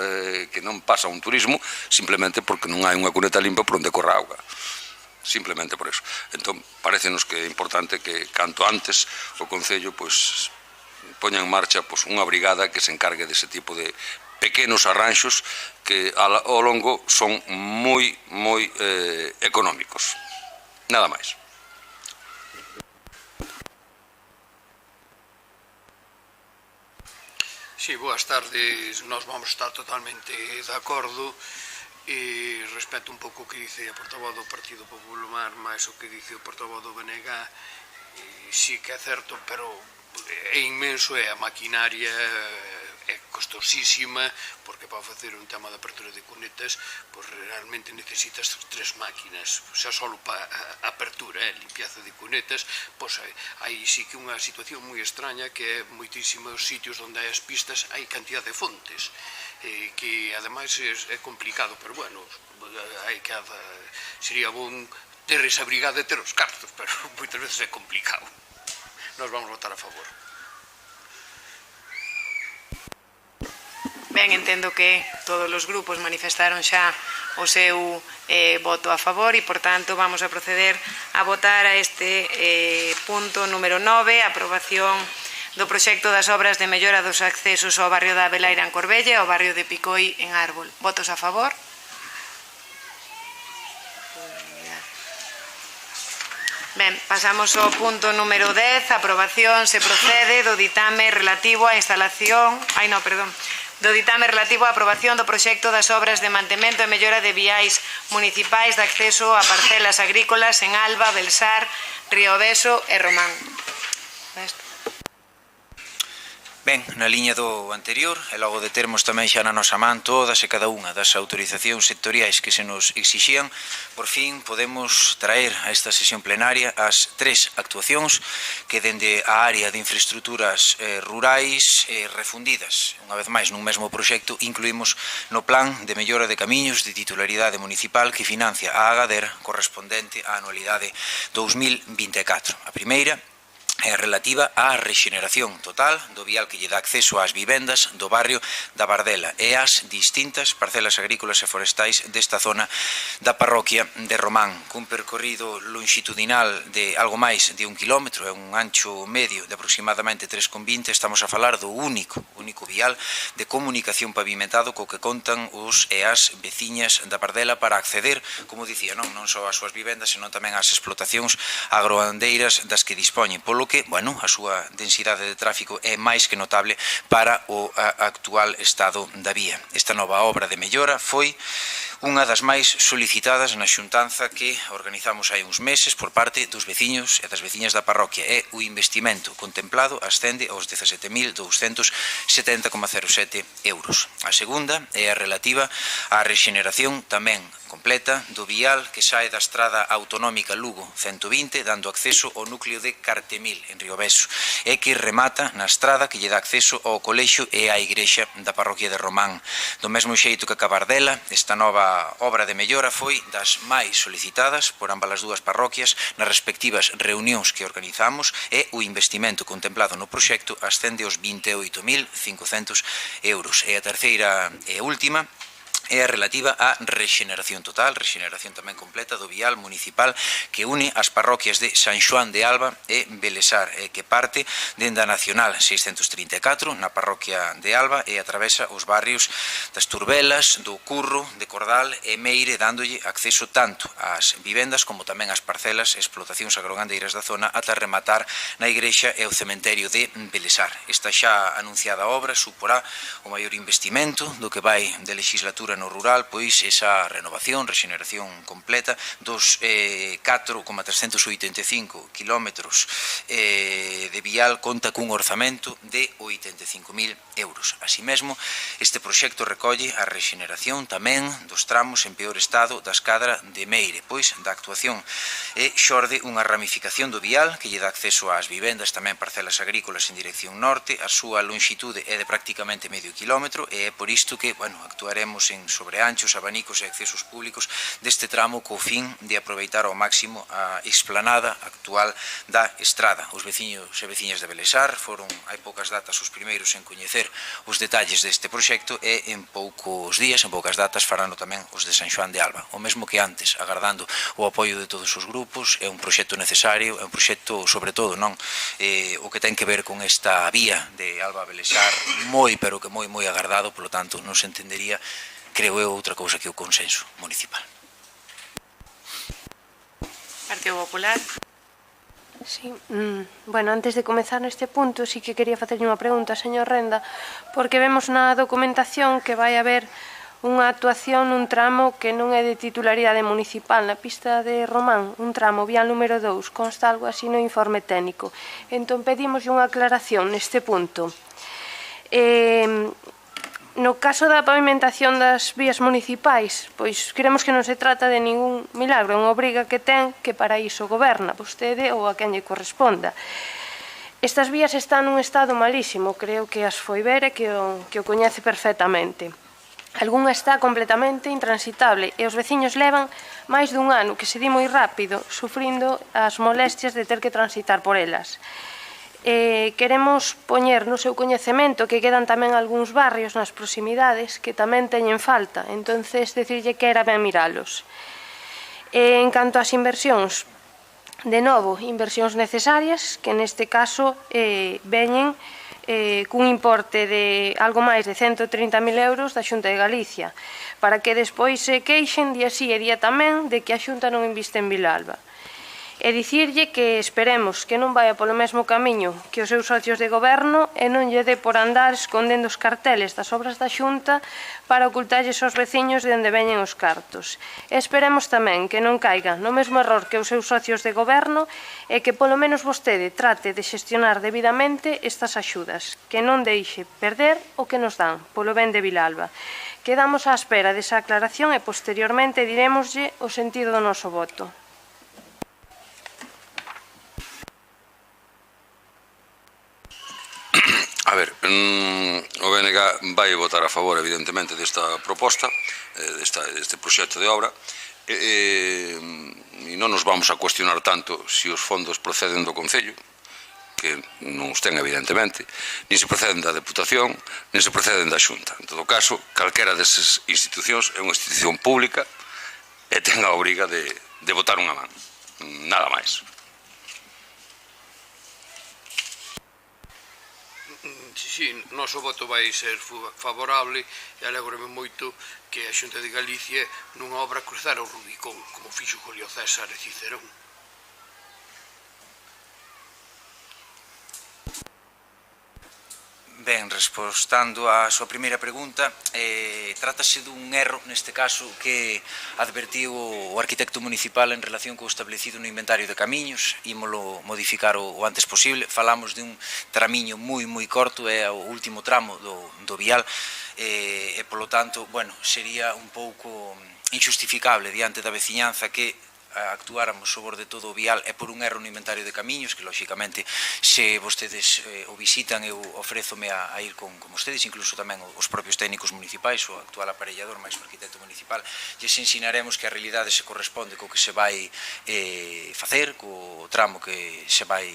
que non pasa un turismo simplemente porque non hai unha cuneta limpa por onde corre a auga, simplemente por eso. Entón, parecenos que é importante que canto antes o Concello poña en marcha unha brigada que se encargue dese tipo de pequenos arranxos que ao longo son moi económicos. Nada máis. Sí, boas tardes. Nós vamos estar totalmente de acordo e respecto un pouco o que dice a portavoz do Partido Popular máis o que dice o portavoz do BNG sí que é certo, pero é inmenso, e a maquinaria é costosísima, porque para facer un tema de apertura de cunetas, pois realmente necesitas 3 máquinas, xa só para a apertura, limpieza de cunetas, pois hai sí que unha situación moi extraña, que é moitísimos sitios onde hai as pistas, hai cantidad de fontes, que ademais é complicado, pero bueno, hai que sería bon ter esa brigada e ter os cartos, pero moitas veces é complicado. Nos vamos votar a favor. Ben, entendo que todos os grupos manifestaron xa o seu voto a favor e, por tanto, vamos a proceder a votar a este punto número 9, aprobación do proxecto das obras de mellora dos accesos ao barrio da Abelaira en Corbelle e ao barrio de Picoi en Árbol. Votos a favor? Ben, pasamos ao punto número 10, aprobación se procede do ditame relativo á instalación... do ditame relativo á aprobación do proxecto das obras de mantemento e mellora de viais municipais de acceso a parcelas agrícolas en Alba, Belsar, Rioveso e Román. Ben, na liña do anterior, e logo de termos tamén xa na nosa man todas e cada unha das autorizacións sectoriais que se nos exixían, por fin podemos traer a esta sesión plenaria as 3 actuacións que dende a área de infraestructuras rurais refundidas, unha vez máis nun mesmo proxecto, incluímos no plan de mellora de camiños de titularidade municipal que financia a Agader correspondente á anualidade 2024. A primeira é relativa á rexeneración total do vial que lle dá acceso ás vivendas do barrio da Bardela e ás distintas parcelas agrícolas e forestais desta zona da parroquia de Román, cun percorrido longitudinal de algo máis de 1 kilómetro e un ancho medio de aproximadamente 3,20. Estamos a falar do único vial de comunicación pavimentado co que contan os e as veciñas da Bardela para acceder, como dicía, non só ás súas vivendas, senón tamén ás explotacións agroandeiras das que dispoñen, polo que, bueno, a súa densidade de tráfico é máis que notable para o actual estado da vía. Esta nova obra de mellora foi unha das máis solicitadas na xuntanza que organizamos hai uns meses por parte dos veciños e das veciñas da parroquia, e o investimento contemplado ascende aos 17.270,07 euros. A segunda é a relativa á rexeneración tamén completa do vial que sae da estrada autonómica Lugo 120 dando acceso ao núcleo de Cartemil en Rioveso e que remata na estrada que lle dá acceso ao colexio e á igrexa da parroquia de Román. Do mesmo xeito que a Cabardela, esta nova obra de mellora foi das máis solicitadas por ambas as dúas parroquias nas respectivas reunións que organizamos e o investimento contemplado no proxecto ascende aos 28.500 euros. E a terceira e última é a relativa á rexeneración total, rexeneración tamén completa do vial municipal que une as parroquias de San Xoán de Alba e Belesar, que parte dende a Nacional 634 na parroquia de Alba e atravesa os barrios das Turbelas, do Curro, de Cordal e Meire, dándolle acceso tanto ás vivendas como tamén ás parcelas e explotacións agrogandeiras da zona ata rematar na igrexa e o cementerio de Belesar. Esta xa anunciada obra suporá o maior investimento do que vai de legislatura no rural, pois esa renovación, rexeneración completa dos 4,385 kilómetros de vial conta cun orzamento de 85.000 euros. Así mesmo, este proxecto recolle a rexeneración tamén dos tramos en peor estado da escadra de Meire, pois da actuación xorde unha ramificación do vial que lle dá acceso ás vivendas, tamén parcelas agrícolas en dirección norte, a súa longitude é de prácticamente medio kilómetro e é por isto que, actuaremos en sobreanchos, abanicos e accesos públicos deste tramo co fin de aproveitar ao máximo a explanada actual da estrada. Os veciños e veciñas de Belesar foron hai poucas datas os primeiros en coñecer os detalles deste proxecto e en poucos días, en poucas datas, farano tamén os de San Xoán de Alba. O mesmo que antes, agardando o apoio de todos os grupos, é un proxecto necesario, é un proxecto, sobre todo, o que ten que ver con esta vía de Alba a Belesar, pero que moi agardado, polo tanto, non se entendería, creo eu, outra cousa que o consenso municipal. Partido Popular. Sí, bueno, antes de comezar neste punto, sí que quería facerlle unha pregunta, señor Renda, porque vemos na documentación que vai haber unha actuación nun tramo que non é de titularidade municipal na pista de Román, un tramo vial número 2, consta algo así no informe técnico. Entón pedimos unha aclaración neste punto. No caso da pavimentación das vías municipais, pois creemos que non se trata de ningún milagro, é unha obriga que ten que para iso goberna vostede ou a quen lle corresponda. Estas vías están nun estado malísimo, creo que as foi ver e que o coñece perfectamente. Algúnha está completamente intransitable e os veciños levan máis dun ano, que se di moi rápido, sufrindo as molestias de ter que transitar por elas. Queremos poñer no seu coñecemento que quedan tamén algúns barrios nas proximidades que tamén teñen falta, entonces decirlle que era ben miralos. En canto ás inversións, de novo, inversións necesarias que neste caso veñen cun importe de algo máis de 130.000 euros da Xunta de Galicia, para que despois se queixen día sí e día tamén de que a Xunta non inviste en Vilalba. E dicirlle que esperemos que non vaya polo mesmo camiño que os seus socios de goberno e non lle dé por andar escondendo os carteles das obras da Xunta para ocultarlles aos veciños de onde veñen os cartos. E esperemos tamén que non caiga no mesmo error que os seus socios de goberno e que polo menos vostede trate de xestionar debidamente estas axudas, que non deixe perder o que nos dan polo ben de Vilalba. Quedamos á espera desa aclaración e posteriormente dirémoslle o sentido do noso voto. A ver, o BNG vai votar a favor, evidentemente, desta proposta, deste proxecto de obra, e non nos vamos a cuestionar tanto se os fondos proceden do Concello, que non os ten, evidentemente, nin se proceden da Deputación, nin se proceden da Xunta. En todo caso, calquera desas institucións é unha institución pública e ten a obriga de botar unha man, nada máis. Sí, noso voto vai ser favorable e alegro-me moito que a Xunta de Galicia nunha obra cruzara o Rubicón, como fixo Julio César e Cicerón. Ben, respostando á súa primeira pregunta, trátase dun erro, neste caso, que advertiu o arquitecto municipal en relación co establecido no inventario de camiños. Ímolo modificar o antes posible. Falamos de un tramiño moi corto, é o último tramo do vial, e, polo tanto, bueno, sería un pouco injustificable diante da veciñanza que actuáramos sobre todo o vial e por un erro no inventario de camiños, que lóxicamente se vostedes o visitan eu ofrézome a ir con vostedes, incluso tamén os propios técnicos municipais, o actual aparellador máis o arquitecto municipal, lles ensinaremos que a realidade se corresponde co que se vai facer, co tramo que se vai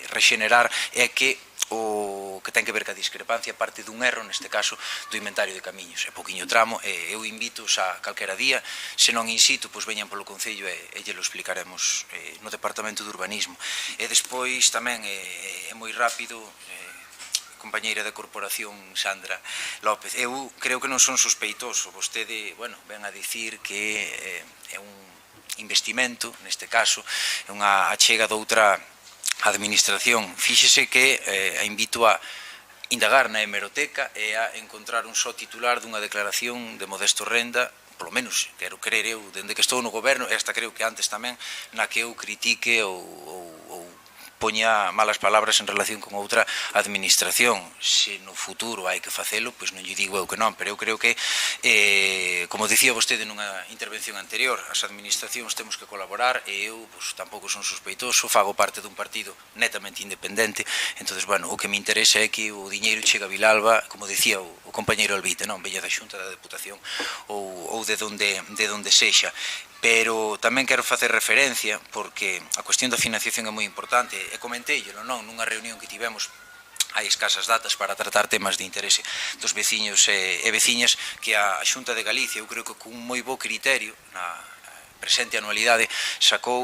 rexenerar, e que o que ten que ver ca discrepancia parte dun erro, neste caso, do inventario de camiños. É pouquiño tramo, e eu invito a calquera día, se non in situ, pois veñan polo Concello e lle lo explicaremos no Departamento de Urbanismo. E despois tamén é moi rápido, compañeira da Corporación, Sandra López, eu creo que non son sospeitoso. Vostede, bueno, ven a dicir que é un investimento, neste caso, é unha achega doutra administración. Fíxese que a invito a indagar na hemeroteca e a encontrar un só titular dunha declaración de Modesto Renda, polo menos quero creer eu, dende que estou no goberno, e hasta creo que antes tamén, na que eu critique ou poña malas palabras en relación con outra administración. Se no futuro hai que facelo, pois non lle digo eu que non, pero eu creo que, como dicía vostede nunha intervención anterior, as administracións temos que colaborar, e eu tampouco son sospeitoso, fago parte dun partido netamente independente, entonces, bueno, o que me interesa é que o diñeiro chega a Vilalba, como dicía o compañeiro Alvite, non, veña da Xunta, da Deputación ou de donde sexa. Pero tamén quero facer referencia, porque a cuestión da financiación é moi importante, e comenteillelo, non, nunha reunión que tivemos hai escasas datas para tratar temas de interese dos veciños e veciñas, que a Xunta de Galicia, eu creo que con un moi bo criterio, na presente anualidade, sacou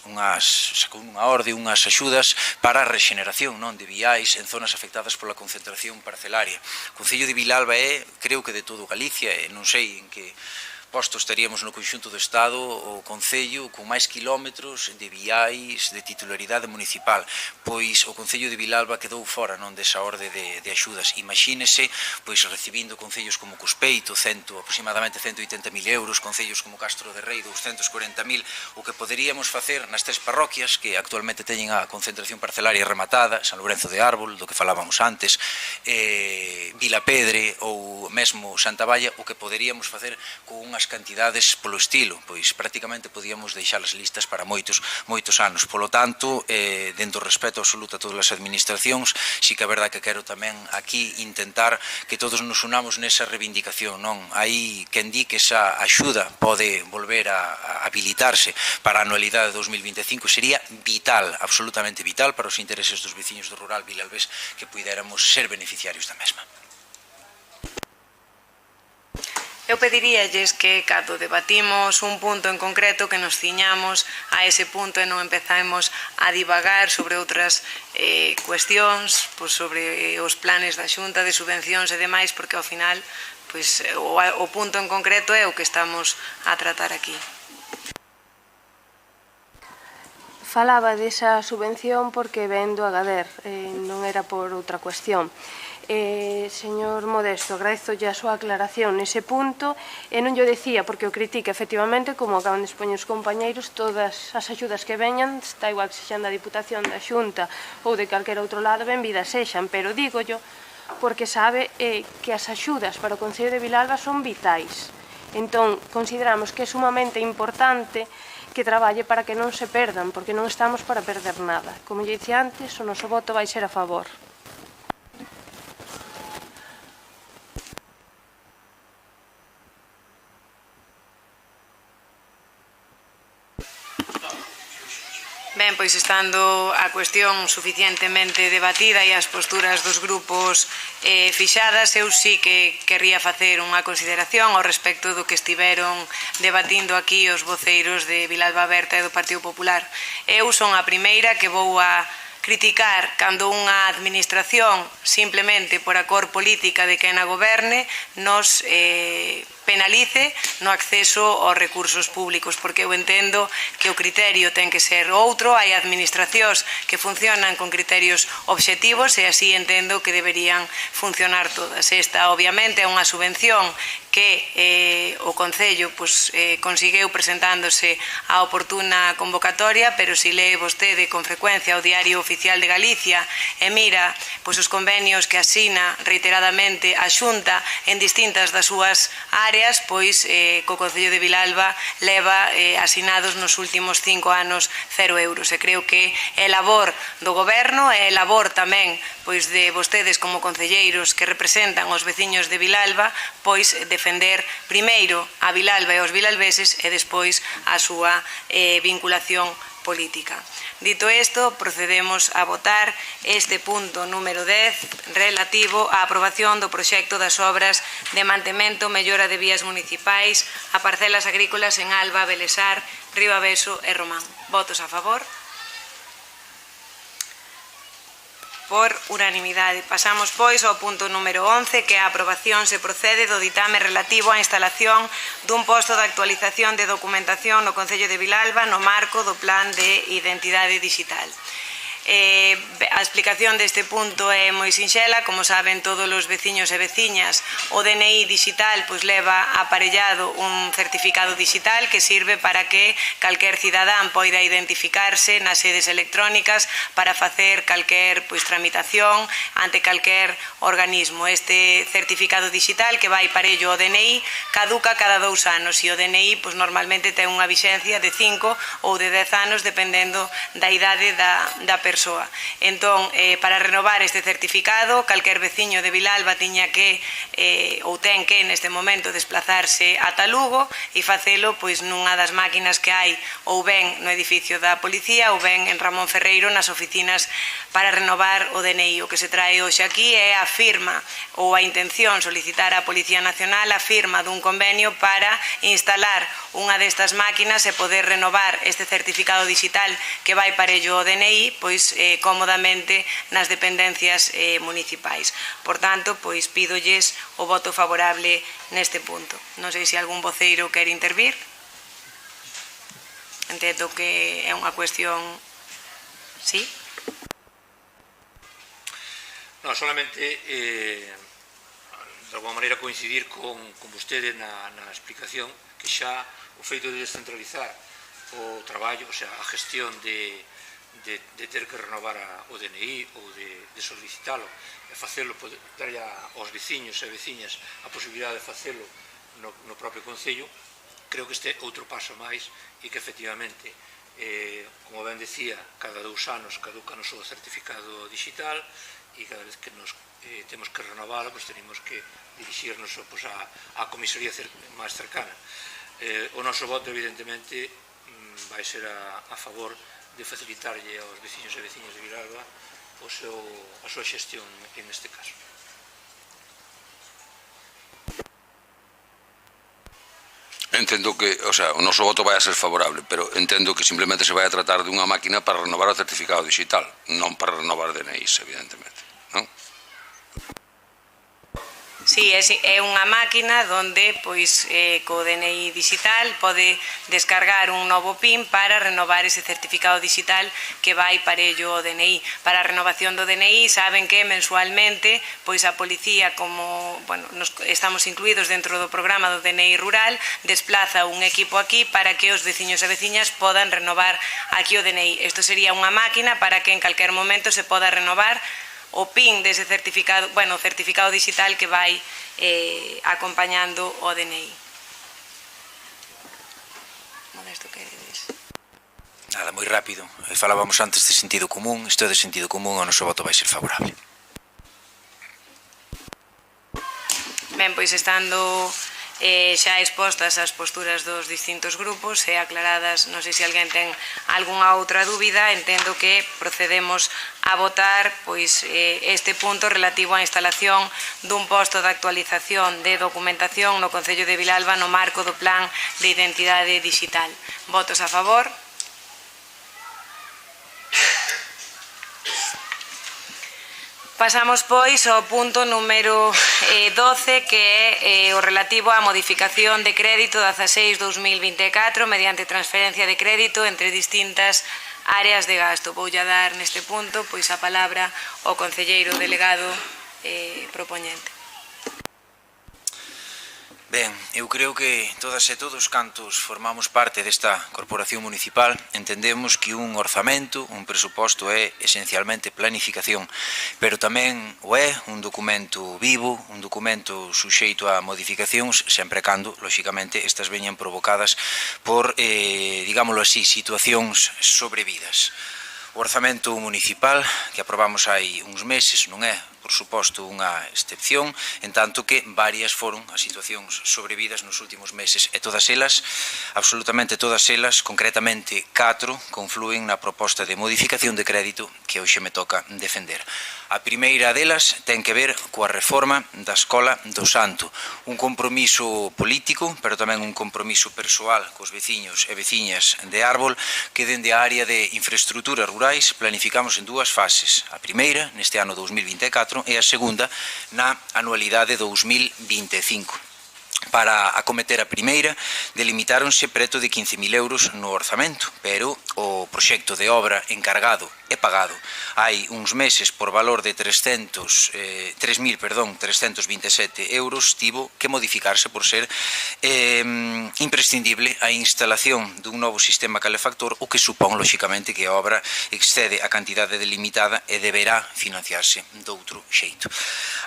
nunha orde unhas axudas para a rexeneración de viais en zonas afectadas pola concentración parcelaria. O Concello de Vilalba é, creo que de todo Galicia, e non sei en que postos estaríamos no conxunto do Estado o Concello con máis quilómetros de viais de titularidade municipal, pois o Concello de Vilalba quedou fora non desa orde de axudas. Imagínese, pois recibindo concellos como Cuspeito, aproximadamente 180.000 euros, concellos como Castro de Rei, 240.000, o que poderíamos facer nas tres parroquias que actualmente teñen a concentración parcelaria rematada, San Lourenzo de Árbol, do que falábamos antes, Vilapedre ou mesmo Santa Valla, o que poderíamos facer con unhas cantidades polo estilo, pois prácticamente podíamos deixar as listas para moitos anos. Polo tanto, dentro do respeto absoluto a todas as administracións, si que é verdade que quero tamén aquí intentar que todos nos unamos nesa reivindicación, non? Hai quen di que esa axuda pode volver a habilitarse para a anualidade de 2025, sería vital, absolutamente vital para os intereses dos veciños do rural vilalbés que puidéramos ser beneficiarios da mesma. Eu pediríalles que, cando debatimos un punto en concreto, que nos ciñamos a ese punto e non empezamos a divagar sobre outras cuestións, sobre os planes da Xunta de subvencións e demais, porque ao final o punto en concreto é o que estamos a tratar aquí. Falaba desa subvención porque ven do Agader, non era por outra cuestión. Señor Modesto, agradezolle a súa aclaración nese punto e non yo decía porque o critica efectivamente, como acaban de expoñer os compañeiros, todas as axudas que veñan, está igual que sexan da Diputación, da Xunta ou de calquera outro lado, benvidas sexan, pero digo yo porque sabe que as axudas para o Concello de Vilalba son vitais. Entón, consideramos que é sumamente importante que traballe para que non se perdan, porque non estamos para perder nada. Como lle dicía antes, o noso voto vai ser a favor. Ben, pois estando a cuestión suficientemente debatida e as posturas dos grupos fixadas, eu sí que querría facer unha consideración ao respecto do que estiveron debatindo aquí os voceiros de Vilalba Aberta e do Partido Popular. Eu son a primeira que vou a criticar cando unha administración, simplemente por a cor política de quen a goberne, nos penalice no acceso aos recursos públicos, porque eu entendo que o criterio ten que ser outro, hai administracións que funcionan con criterios obxectivos e así entendo que deberían funcionar todas. Esta, obviamente, é unha subvención que o Concello conseguiu presentándose a oportuna convocatoria, pero se lee vostede con frecuencia o Diario Oficial de Galicia e mira os convenios que asina reiteradamente a Xunta en distintas das súas áreas, pois co Concello de Vilalba leva asinados nos últimos 5 anos 0 euros. E creo que é labor do Goberno, é labor tamén de vostedes como concelleiros que representan os veciños de Vilalba, pois defender primeiro a Vilalba e os vilalbeses e despois a súa vinculación política. Dito isto, procedemos a votar este punto número 10 relativo á aprobación do proxecto das obras de mantemento, mellora de vías municipais a parcelas agrícolas en Alba, Belesar, Ribaveso e Román. Votos a favor? Por unanimidade. Pasamos, pois, ao punto número 11, que a aprobación se procede do ditame relativo á instalación dun posto de actualización de documentación no Concello de Vilalba no marco do Plan de Identidade Digital. A explicación deste punto é moi sinxela. Como saben todos os veciños e veciñas, o DNI digital leva aparellado un certificado digital que sirve para que calquer cidadán poida identificarse nas sedes electrónicas para facer calquer tramitación ante calquer organismo. Este certificado digital, que vai parello ao DNI, caduca cada 2 anos e o DNI normalmente ten unha vixencia de 5 ou de 10 anos dependendo da idade da persoa. Entón, para renovar este certificado, calquer veciño de Vilalba tiña que, ou ten que neste momento, desplazarse ata Lugo e facelo nunha das máquinas que hai ou ben no edificio da Policía ou ben en Ramón Ferreiro nas oficinas para renovar o DNI. O que se trae hoxe aquí é a firma ou a intención, solicitar á Policía Nacional a firma dun convenio para instalar unha destas máquinas e poder renovar este certificado digital que vai parello ao DNI, pois cómodamente nas dependencias municipais. Por tanto, pois pídolles o voto favorable neste punto. Non sei se algún voceiro quer intervir. Entendo que é unha cuestión... Sí? Non, solamente de alguma maneira coincidir con vostede na explicación que xa o feito de descentralizar o traballo, o sea, a gestión de ter que renovar o DNI ou de solicitalo e facelo, darlle aos veciños e veciñas a posibilidade de facelo no propio Concello, creo que este é outro paso máis e que efectivamente, como ben decía, cada 2 anos caduca o noso certificado digital e cada vez que nos temos que renovala, pois tenemos que dirixirnos á comisaría máis cercana. O noso voto, evidentemente, vai ser a favor de facilitarlle aos veciños e veciñas de Vilalba a súa xestión en este caso. Entendo que, o sea, o noso voto vai a ser favorable, pero entendo que simplemente se vai a tratar dunha máquina para renovar o certificado digital, non para renovar DNIs, evidentemente, non? Sí, é unha máquina onde, pois, co DNI digital pode descargar un novo PIN para renovar ese certificado digital que vai parello ao DNI. Para a renovación do DNI saben que mensualmente, pois a policía, como, bueno, estamos incluídos dentro do programa do DNI rural, desplaza un equipo aquí para que os veciños e veciñas podan renovar aquí o DNI. Isto sería unha máquina para que en calquer momento se poda renovar o PIN dese certificado, bueno, o certificado digital que vai acompañando o DNI. Modesto, que eres? Nada, moi rápido. Falábamos antes de sentido común, isto é de sentido común, o noso voto vai ser favorable. Ben, pois estando xa expostas as posturas dos distintos grupos e aclaradas, non sei se alguén ten algunha outra dúbida, entendo que procedemos a votar pois este punto relativo á instalación dun posto de actualización de documentación no Concello de Vilalba no marco do Plan de Identidade Digital. Votos a favor? Pasamos, pois, ao punto número 12, que é o relativo á modificación de crédito 16-2024 mediante transferencia de crédito entre distintas áreas de gasto. Voulle dar neste punto pois a palabra ao concelleiro delegado propoñente. Ben, eu creo que todas e todos cantos formamos parte desta corporación municipal entendemos que un orzamento, un presuposto é esencialmente planificación, pero tamén o é un documento vivo, un documento suxeito a modificacións, sempre cando, lóxicamente, estas veñan provocadas por, digámoslo así, situacións sobrevidas. O orzamento municipal que aprobamos hai uns meses non é, por suposto, unha excepción, en tanto que varias foron as situacións sobrevidas nos últimos meses e todas elas, absolutamente todas elas, concretamente 4, conflúen na proposta de modificación de crédito que hoxe me toca defender. A primeira delas ten que ver coa reforma da Escola do Santo, un compromiso político, pero tamén un compromiso persoal cos veciños e veciñas de Árbol que dende a área de infraestructuras rurais planificamos en 2 fases. A primeira, neste ano 2024, e a segunda, na anualidade 2025. Para acometer a primeira, delimitáronse preto de 15.000 euros no orzamento, pero o proxecto de obra encargado e pagado hai uns meses por valor de 3.327 euros tivo que modificarse por ser imprescindible a instalación dun novo sistema calefactor, o que supón, lóxicamente, que a obra excede a cantidade delimitada e deberá financiarse doutro xeito.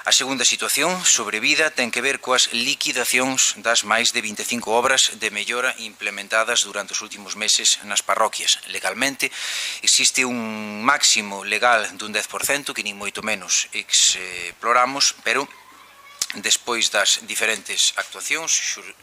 A segunda situación sobrevida ten que ver coas liquidacións das máis de 25 obras de mellora implementadas durante os últimos meses nas parroquias. Legalmente existe un máximo legal dun 10%, que nin moito menos exploramos, pero despois das diferentes actuacións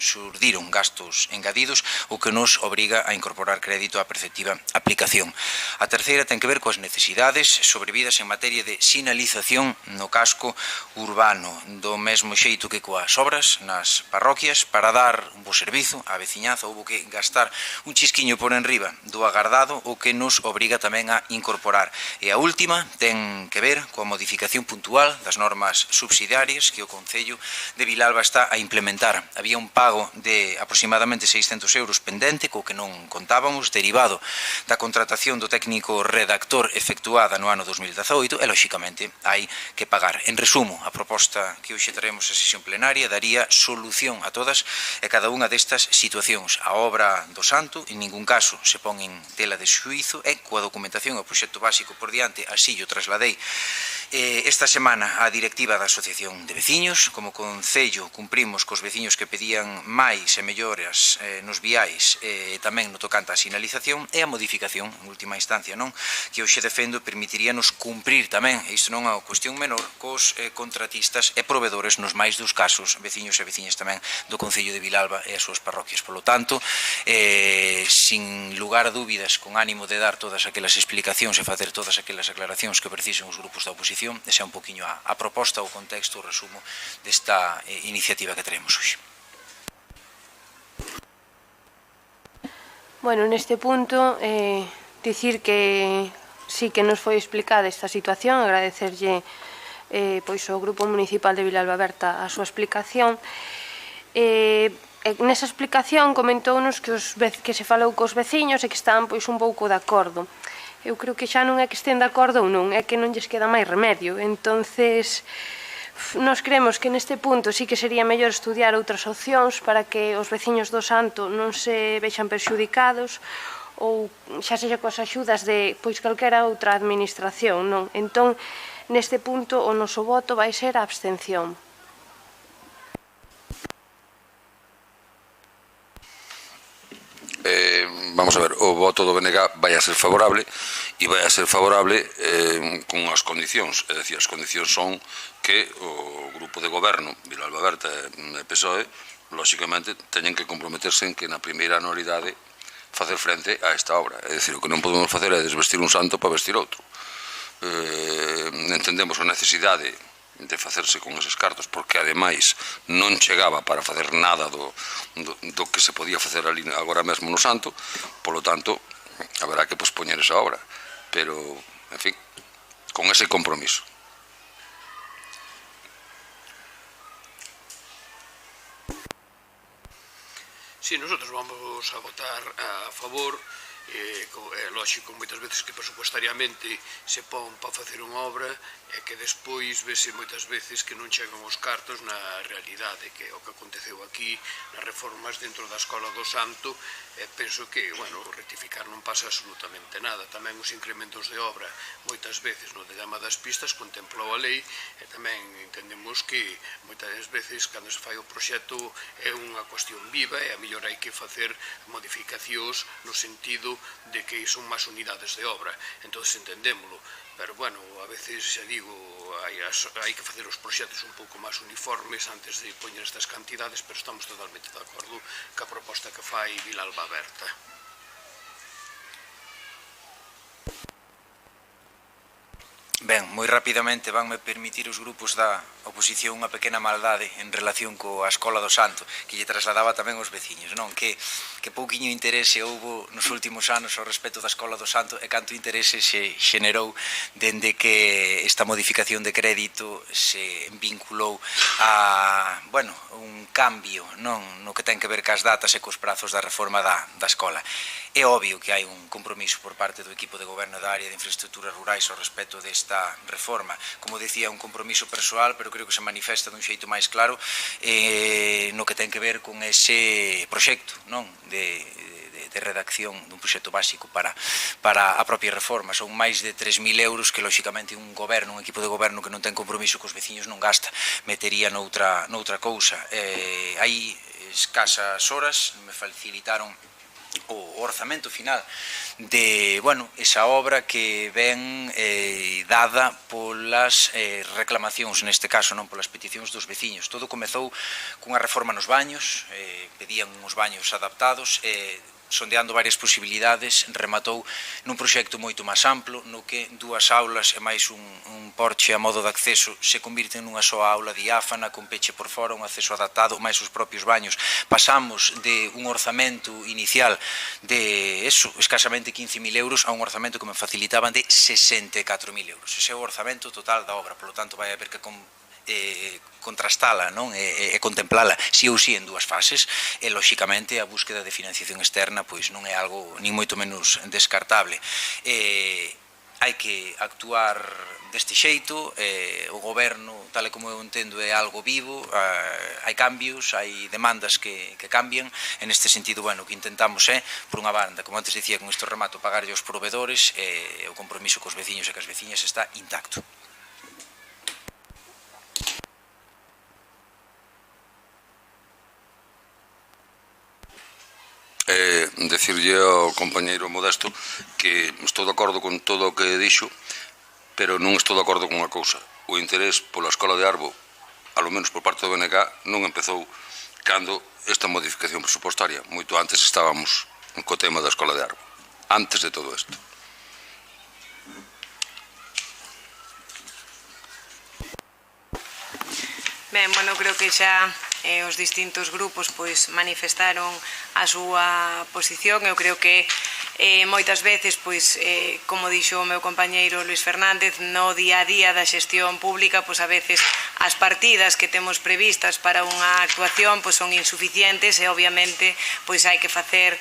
xurdiron gastos engadidos, o que nos obriga a incorporar crédito á preceptiva aplicación. A terceira ten que ver coas necesidades sobrevidas en materia de sinalización no casco urbano, do mesmo xeito que coas obras nas parroquias. Para dar un bo servizo á veciñanza houve que gastar un chisquiño por enriba do agardado, o que nos obriga tamén a incorporar. E a última ten que ver coa modificación puntual das normas subsidiarias que o Concello de Vilalba está a implementar. Había un pago de aproximadamente 600 euros pendente, co que non contábamos, derivado da contratación do técnico redactor efectuada no ano 2018, e, lóxicamente, hai que pagar. En resumo, a proposta que hoxe teremos a sesión plenaria daría solución a todas e cada unha destas situacións. A obra do Santo, en ningún caso, se pon en tela de xuízo, e coa documentación e o proxecto básico por diante, así o trasladei esta semana a directiva da Asociación de Veciños. Como Concello cumprimos cos veciños que pedían máis e melloras nos viais e tamén no tocante á sinalización, e a modificación, en última instancia, non, que hoxe defendo, permitiríanos cumprir tamén, e isto non é unha cuestión menor, cos contratistas e provedores nos máis dos casos, veciños e veciñas tamén do Concello de Vilalba e as súas parroquias. Polo tanto, sin lugar a dúbidas, con ánimo de dar todas aquelas explicacións e facer todas aquelas aclaracións que precisen os grupos da oposición, esa é un poquinho a proposta, o contexto, o resumo desta iniciativa que teremos hoxe. Bueno, neste punto, dicir que sí que nos foi explicada esta situación, agradecerlle pois ao Grupo Municipal de Vilalba Berta a súa explicación. Nesa explicación comentounos que se falou cos veciños e que estaban pois un pouco de acordo. Eu creo que xa non é que estén de acordo ou non, é que non lles queda máis remedio. Entonces, nos creemos que neste punto sí que sería mellor estudiar outras opcións para que os veciños do Santo non se vexan perxudicados, ou xa sexa coas axudas de pois calquera outra administración, non? Entón, neste punto o noso voto vai ser a abstención. Vamos a ver, o voto do BNG vai a ser favorable, e vai a ser favorable con as condicións, é dicir, as condicións son que o grupo de goberno, Vilalba Berta e PSOE, lóxicamente, teñen que comprometerse en que na primeira anualidade facer frente a esta obra. É dicir, o que non podemos facer é desvestir un santo para vestir outro. Entendemos a necesidade de facerse con eses cartos, porque ademais non chegaba para facer nada do que se podía facer ali agora mesmo no Santo. Polo tanto, haberá que pospoñer esa obra, pero, en fin, con ese compromiso. Si, nosotros vamos a votar a favor. É lógico moitas veces que presupuestariamente se pon para facer unha obra e que despois vese moitas veces que non chegan os cartos na realidade, que é o que aconteceu aquí nas reformas dentro da Escola do Santo. E penso que, bueno, rectificar non pasa absolutamente nada. Tamén os incrementos de obra moitas veces no dilema das pistas contemplou a lei, e tamén entendemos que moitas veces cando se fai o proxecto é unha cuestión viva e a mellor hai que facer modificacións no sentido de que son máis unidades de obra. Entón entendémolo, pero bueno, a veces, xa digo, hai que facer os proxectos un pouco máis uniformes antes de poñer estas cantidades, pero estamos totalmente de acordo ca proposta que fai Vilalba Berta. Ben, moi rapidamente vanme permitir os grupos da oposición unha pequena maldade en relación coa Escola do Santo, que lle trasladaba tamén aos veciños, non? Que pouquiño interese houbo nos últimos anos ao respecto da Escola do Santo e canto interese se xenerou dende que esta modificación de crédito se vinculou a, bueno, un cambio, non? No que ten que ver cas datas e cos prazos da reforma da escola. É obvio que hai un compromiso por parte do equipo de goberno da área de infraestructuras rurais ao respecto desta reforma. Como decía, un compromiso persoal, pero creo que se manifesta dun xeito máis claro no que ten que ver con ese proxecto, non? De redacción dun proxecto básico para a propia reforma. Son máis de 3.000 euros que, lóxicamente, un goberno, un equipo de goberno que non ten compromiso cos veciños non gasta, metería noutra cousa. Hai escasas horas, me facilitaron o orzamento final de, bueno, esa obra que ven dada polas reclamacións, neste caso, non polas peticións dos veciños. Todo comezou cunha reforma nos baños, pedían uns baños adaptados, sondeando varias posibilidades, rematou nun proxecto moito máis amplo, no que dúas aulas e máis un porche a modo de acceso se convirten nunha soa aula diáfana, con peche por fora, un acceso adaptado, máis os propios baños. Pasamos de un orzamento inicial de escasamente 15.000 euros a un orzamento que me facilitaban de 64.000 euros. Ese é o orzamento total da obra, polo tanto vai haber que contrastala, non? E contemplala si ou si en dúas fases, e lóxicamente a búsqueda de financiación externa pois non é algo nin moito menos descartable. Hai que actuar deste xeito, o goberno, tal e como eu entendo, é algo vivo, hai cambios, hai demandas que cambian, en este sentido, bueno, o que intentamos é, por unha banda, como antes dicía, con isto remato, pagarlle aos proveedores, o compromiso cos veciños e cas veciñas está intacto. Decirlle ao compañeiro Modesto que estou de acordo con todo o que dixo, pero non estou de acordo con unha cousa. O interés pola Escola de Arbo, alo menos por parte do BNG, non empezou cando esta modificación presupostaria. Moito antes estábamos co tema da Escola de Arbo, antes de todo isto. Ben, bueno, creo que xa os distintos grupos pois manifestaron a súa posición. Eu creo que moitas veces, pois, como dixo o meu compañeiro Luis Fernández, no día a día da xestión pública, pois a veces as partidas que temos previstas para unha actuación pois son insuficientes e obviamente pois hai que facer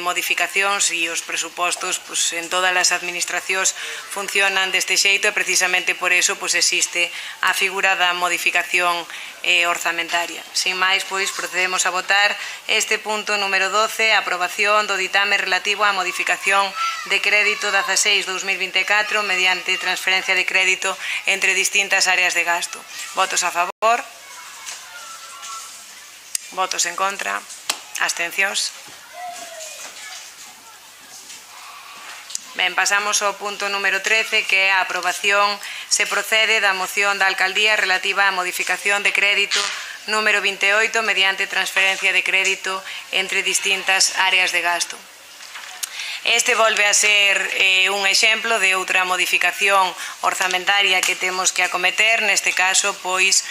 modificacións, e os presupostos pois en todas as administracións funcionan deste xeito, e precisamente por eso pois existe a figura da modificación orzamentaria. Sin máis, pois, procedemos a votar este punto número 12, a aprobación do ditame relativo á modificación de crédito 16-2024 mediante transferencia de crédito entre distintas áreas de gasto. Votos a favor, votos en contra, abstencións. Ben, pasamos ao punto número 13, que é a aprobación se procede da moción da Alcaldía relativa á modificación de crédito número 28 mediante transferencia de crédito entre distintas áreas de gasto. Este volve a ser un exemplo de outra modificación orzamentaria que temos que acometer, neste caso, pois,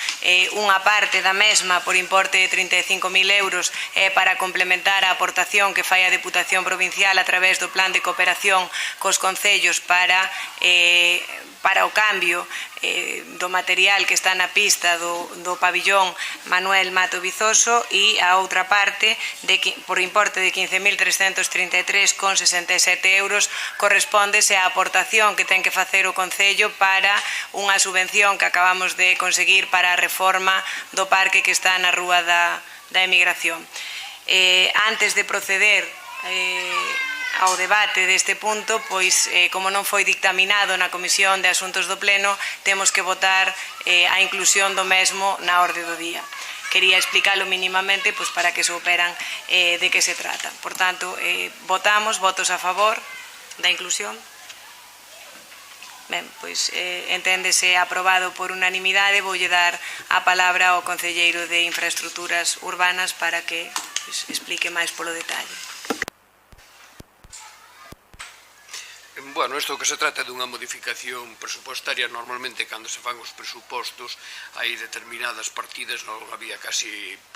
unha parte da mesma por importe de 35.000 euros para complementar a aportación que fai a Deputación Provincial a través do Plan de Cooperación cos concellos para o cambio do material que está na pista do pabillón Manuel Mato Vizoso, e a outra parte por importe de 15.333,67 euros correspóndese á aportación que ten que facer o Concello para unha subvención que acabamos de conseguir para a reforma do parque que está na Rúa da Emigración. Antes de proceder ao debate deste punto, pois, como non foi dictaminado na Comisión de Asuntos do Pleno, temos que votar a inclusión do mesmo na orde do día. Quería explicarlo mínimamente pois, para que souperan de que se trata. Por tanto, votamos, votos a favor da inclusión. Ben, pois enténdese aprobado por unanimidade. Voulle dar a palabra ao concelleiro de Infraestructuras Urbanas para que pois, explique máis polo detalle. Bueno, isto que se trata dunha modificación presupostaria. Normalmente, cando se fan os presupostos, hai determinadas partidas, non había casi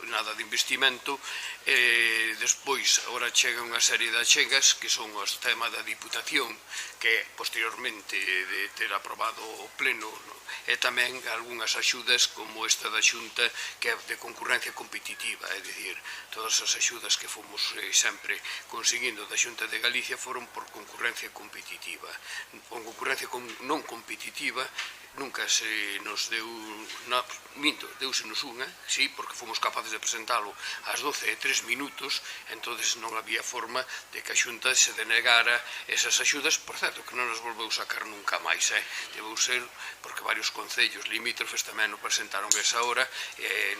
nada de investimento, e despois, agora chega unha serie de achegas que son os temas da Diputación, que posteriormente de ter aprobado o Pleno, e tamén algunhas axudas como esta da Xunta, que é de concurrencia competitiva, é dicir, todas as axudas que fomos sempre conseguindo da Xunta de Galicia foron por concurrencia competitiva. Con concurrencia non competitiva nunca se nos deu, deusenos unha, sí, porque fomos capaces de presentalo ás 12:03, entonces non había forma de que a Xunta se denegara esas axudas, por certo, que non nos volveu sacar nunca máis, debeu ser porque varios concellos limítrofes tamén o presentaron a esa hora,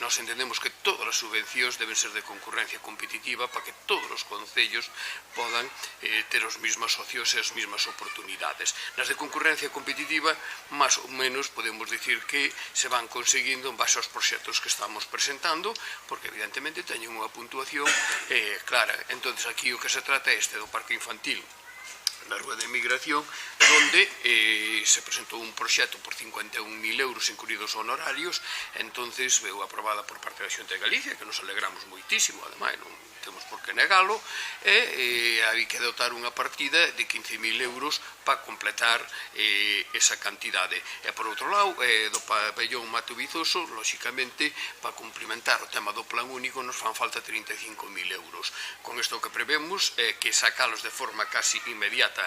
nós entendemos que todas as subvencións deben ser de concurrencia competitiva para que todos os concellos podan ter os mesmos socios e as mesmas oportunidades. Nas de concurrencia competitiva, máis ou menos podemos dicir que se van conseguindo en base aos proxectos que estamos presentando, porque evidentemente teñen unha puntuación clara. Entón, aquí o que se trata é do parque infantil na Rúa de Emigración, onde se presentou un proxecto por 51.000 euros incluídos honorarios, entonces veu aprobada por parte da Xunta de Galicia, que nos alegramos moitísimo, ademais non temos por que negalo, e hai que dotar unha partida de 15.000 euros para completar esa cantidade. E por outro lado, do pabellón Mato Vizoso, lóxicamente, para cumplimentar o tema do plan único, nos fan falta 35.000 euros. Con isto que prevemos é que sacalos de forma casi inmediata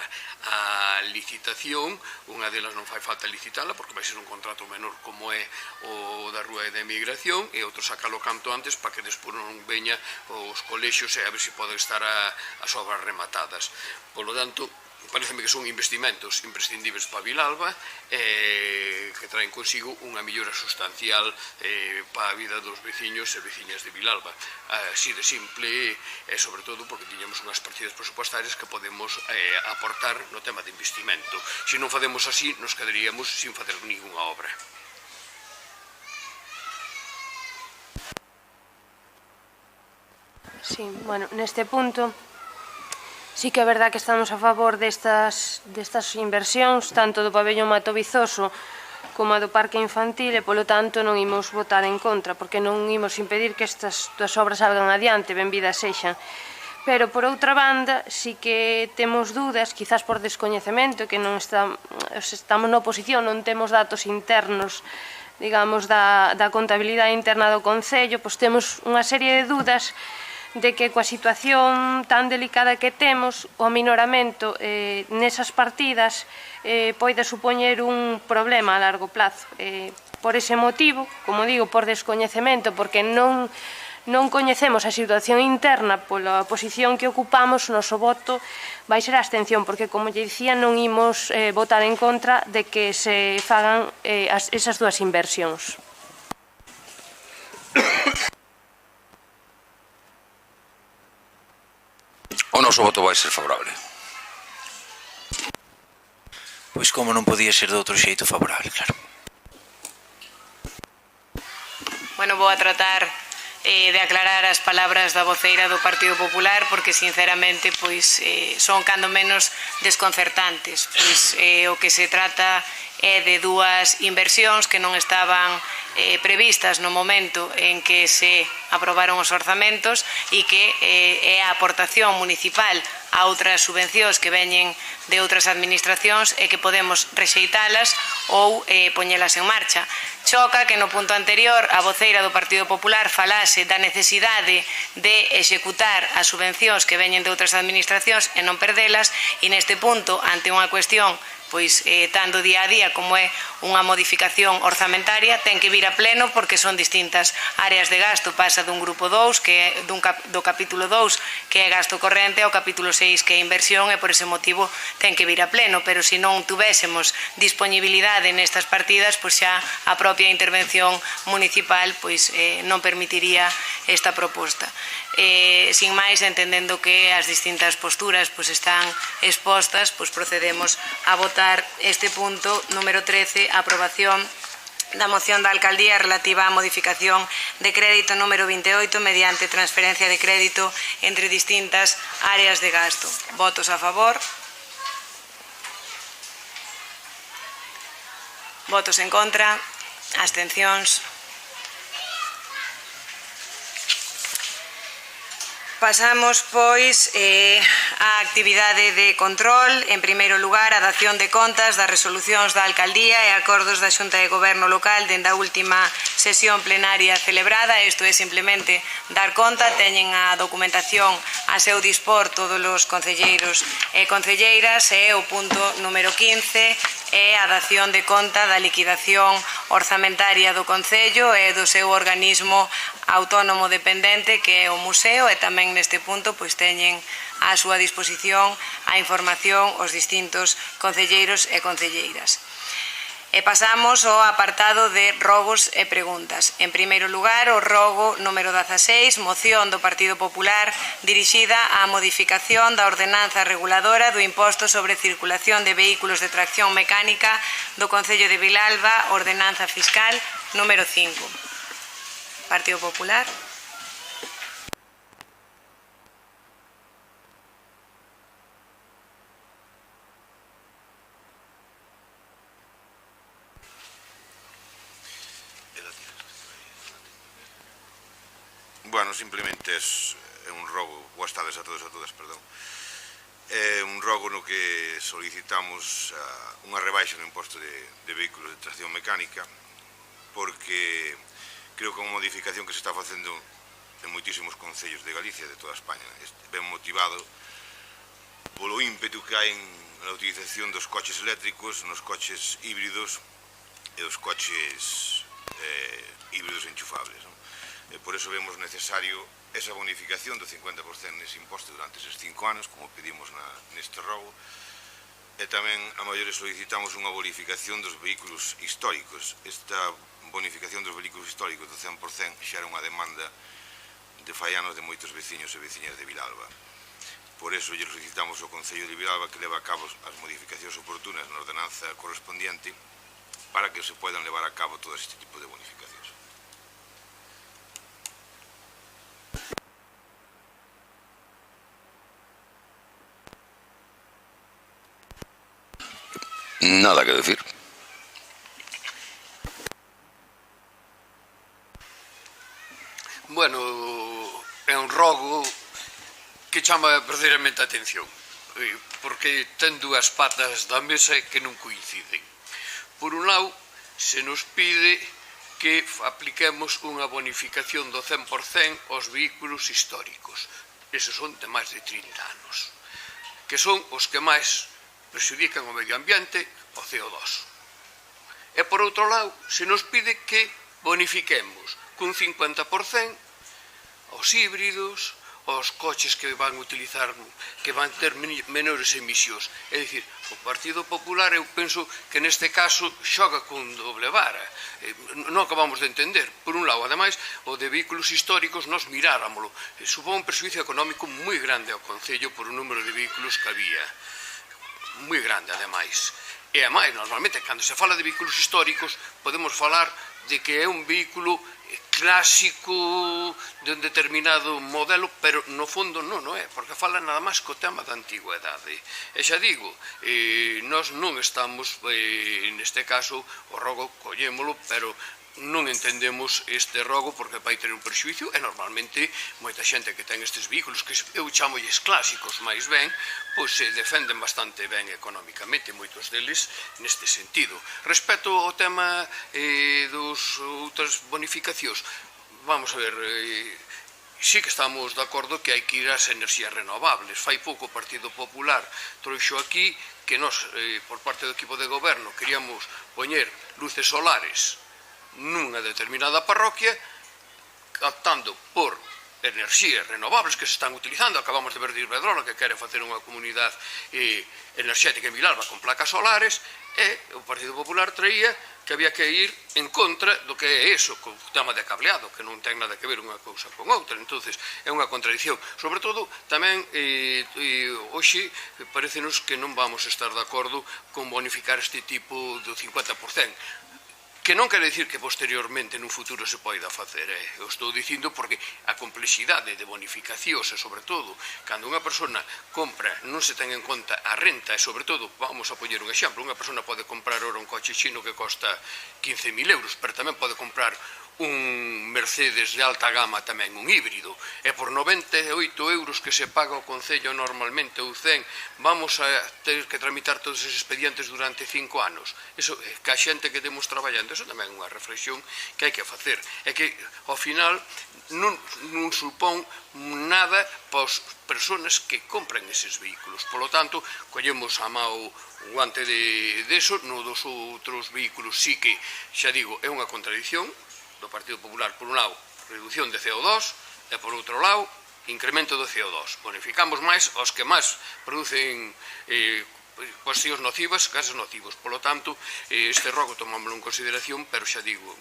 a licitación, unha delas non fai falta licitala, porque vai ser un contrato menor como é o da Rúa de Emigración, e outro sacalo canto antes para que despois non veña os colexios e a ver se poden estar as obras rematadas. Por lo tanto, pareceme que son investimentos imprescindibles para Vilalba que traen consigo unha mellora sustancial para a vida dos veciños e veciñas de Vilalba. Así de simple e sobre todo porque tiñamos unhas partidas presupuestarias que podemos aportar no tema de investimento. Se non facemos así, nos quedaríamos sin facer ninguna obra. Sí, bueno, neste punto sí que é verdad que estamos a favor destas inversións, tanto do pabellón Mato Vizoso como a do parque infantil, e polo tanto non imos votar en contra, porque non imos impedir que estas duas obras salgan adiante, benvidas sexan. Pero, por outra banda, sí que temos dúdas, quizás por descoñecemento, que non estamos na oposición, non temos datos internos, digamos, da contabilidade interna do Concello, pois temos unha serie de dúdas de que coa situación tan delicada que temos, o aminoramento nesas partidas pode supoñer un problema a largo plazo. Por ese motivo, como digo, por descoñecemento, porque non coñecemos a situación interna pola posición que ocupamos, o noso voto vai ser a abstención, porque, como lle dicía, non imos votar en contra de que se fagan esas dúas inversións. O noso voto vai ser favorable. Pois como non podía ser de outro xeito favorable, claro. Bueno, vou a tratar de aclarar as palabras da voceira do Partido Popular, porque sinceramente pois son cando menos desconcertantes. Pois o que se trata é de dúas inversións que non estaban previstas no momento en que se aprobaron os orzamentos e que é a aportación municipal a outras subvencións que veñen de outras administracións e que podemos rexeitalas ou poñelas en marcha. Choca que no punto anterior a voceira do Partido Popular falase da necesidade de executar as subvencións que veñen de outras administracións e non perdelas, e neste punto, ante unha cuestión pois tanto día a día como é unha modificación orzamentaria, ten que vir a pleno porque son distintas áreas de gasto, pasa dun grupo 2, que é do capítulo 2, que é gasto corrente, ao capítulo 6, que é inversión, e por ese motivo ten que vir a pleno, pero se non tuvésemos disponibilidade nestas partidas, pois xa a propia intervención municipal pois non permitiría esta proposta. Sin máis, entendendo que as distintas posturas pois están expostas, pois procedemos a votar este punto número 13, a aprobación da moción da Alcaldía relativa á modificación de crédito número 28 mediante transferencia de crédito entre distintas áreas de gasto. Votos a favor. Votos en contra. Abstencións. Pasamos, pois, á actividade de control. En primeiro lugar, a dación de contas das resolucións da Alcaldía e acordos da Xunta de Goberno local dende a última sesión plenaria celebrada. Isto é simplemente dar conta. Teñen a documentación a seu dispor todos os concelleiros e concelleiras, e o punto número 15 é a dación de conta da liquidación orzamentaria do Concello e do seu organismo autónomo dependente que é o Museo, e tamén neste punto pois teñen á súa disposición a información os distintos concelleiros e concelleiras. E pasamos ao apartado de rogos e preguntas. En primeiro lugar, o rogo número 16, moción do Partido Popular dirixida á modificación da ordenanza reguladora do imposto sobre circulación de vehículos de tracción mecánica do Concello de Vilalba, ordenanza fiscal número 5. Partido Popular. Bueno, simplemente é un rogo, boas tardes a todos e a todas, perdón. É un rogo no que solicitamos unha rebaixa no imposto de vehículos de tracción mecánica, porque creo que é unha modificación que se está facendo en moitísimos concellos de Galicia, de toda España. Ben motivado polo ímpetu que hai na utilización dos coches eléctricos, nos coches híbridos e os coches híbridos enchufables, non? Por eso vemos necesario esa bonificación do 50% nese imposto durante eses 5 anos, como pedimos neste rogo, e tamén a maiores solicitamos unha bonificación dos vehículos históricos. Esta bonificación dos vehículos históricos do 100% xa era unha demanda de fai anos de moitos veciños e veciñas de Vilalba. Por eso lle solicitamos ao Concello de Vilalba que leva a cabo as modificacións oportunas na ordenanza correspondiente para que se podan levar a cabo todo este tipo de bonificacións. Nada que decir. Bueno, é un rogo que chama verdadeiramente a atención, porque ten dúas patas da mesa que non coinciden. Por un lado, se nos pide que apliquemos unha bonificación do 100% aos vehículos históricos. Eses son de máis de 30 anos, que son os que máis prexudican o medio ambiente, o CO2. E por outro lado, se nos pide que bonifiquemos cun 50% aos híbridos, aos coches que van utilizar, que van ter menores emisións. É dicir, o Partido Popular, eu penso que neste caso xoga con doble vara. Non acabamos de entender. Por un lado, ademais, o de vehículos históricos nos miráramolo. Supón un perxuicio económico moi grande ao Concello por o número de vehículos que había. Moi grande, ademais. E, ademais, normalmente, cando se fala de vehículos históricos, podemos falar de que é un vehículo clásico de un determinado modelo, pero no fondo non é, porque fala nada máis co tema da antigüedade. E xa digo, nós non estamos, neste caso, o rogo collémolo, pero non entendemos este rogo porque vai ter un perxuicio e normalmente moita xente que ten estes vehículos que eu chamolles clásicos máis ben, pois se defenden bastante ben económicamente, moitos deles neste sentido. Respecto ao tema dos outras bonificacións, vamos a ver, sí que estamos de acordo que hai que ir ás enerxías renovables. Fai pouco o Partido Popular trouxo aquí que nós, por parte do equipo de goberno, queríamos poñer luces solares nunha determinada parroquia, captando por enerxías renovables que se están utilizando. Acabamos de ver de Iberdrola que quere facer unha comunidade enerxética en Vilalba con placas solares, e o Partido Popular traía que había que ir en contra do que é eso, co tema de cableado, que non ten nada que ver unha cousa con outra. Entonces é unha contradicción. Sobre todo, tamén hoxe parecenos que non vamos estar de acordo con bonificar este tipo do 50%. Que non quere dicir que posteriormente nun futuro se poida facer, eu estou dicindo porque a complexidade de bonificacións e sobre todo cando unha persona compra non se ten en conta a renta e sobre todo, vamos a poñer un exemplo, unha persona pode comprar ora un coche chino que costa 15.000 euros, pero tamén pode comprar un Mercedes de alta gama tamén, un híbrido, e por 98 euros que se paga o Concello normalmente ou 100, vamos a ter que tramitar todos os expedientes durante 5 anos. Eso, que a xente que temos traballando, eso tamén é unha reflexión que hai que facer. É que, ao final, non supón nada para as persoas que compran eses vehículos. Por lo tanto, collemos a mao un guante deso, no dos outros vehículos sí que, xa digo, é unha contradición do Partido Popular, por un lado, reducción de CO2, e por outro lado, incremento do CO2. Bonificamos máis aos que máis producen cuestións nocivas, gases nocivos. Por lo tanto, este rogo tomámoslo en consideración, pero xa digo,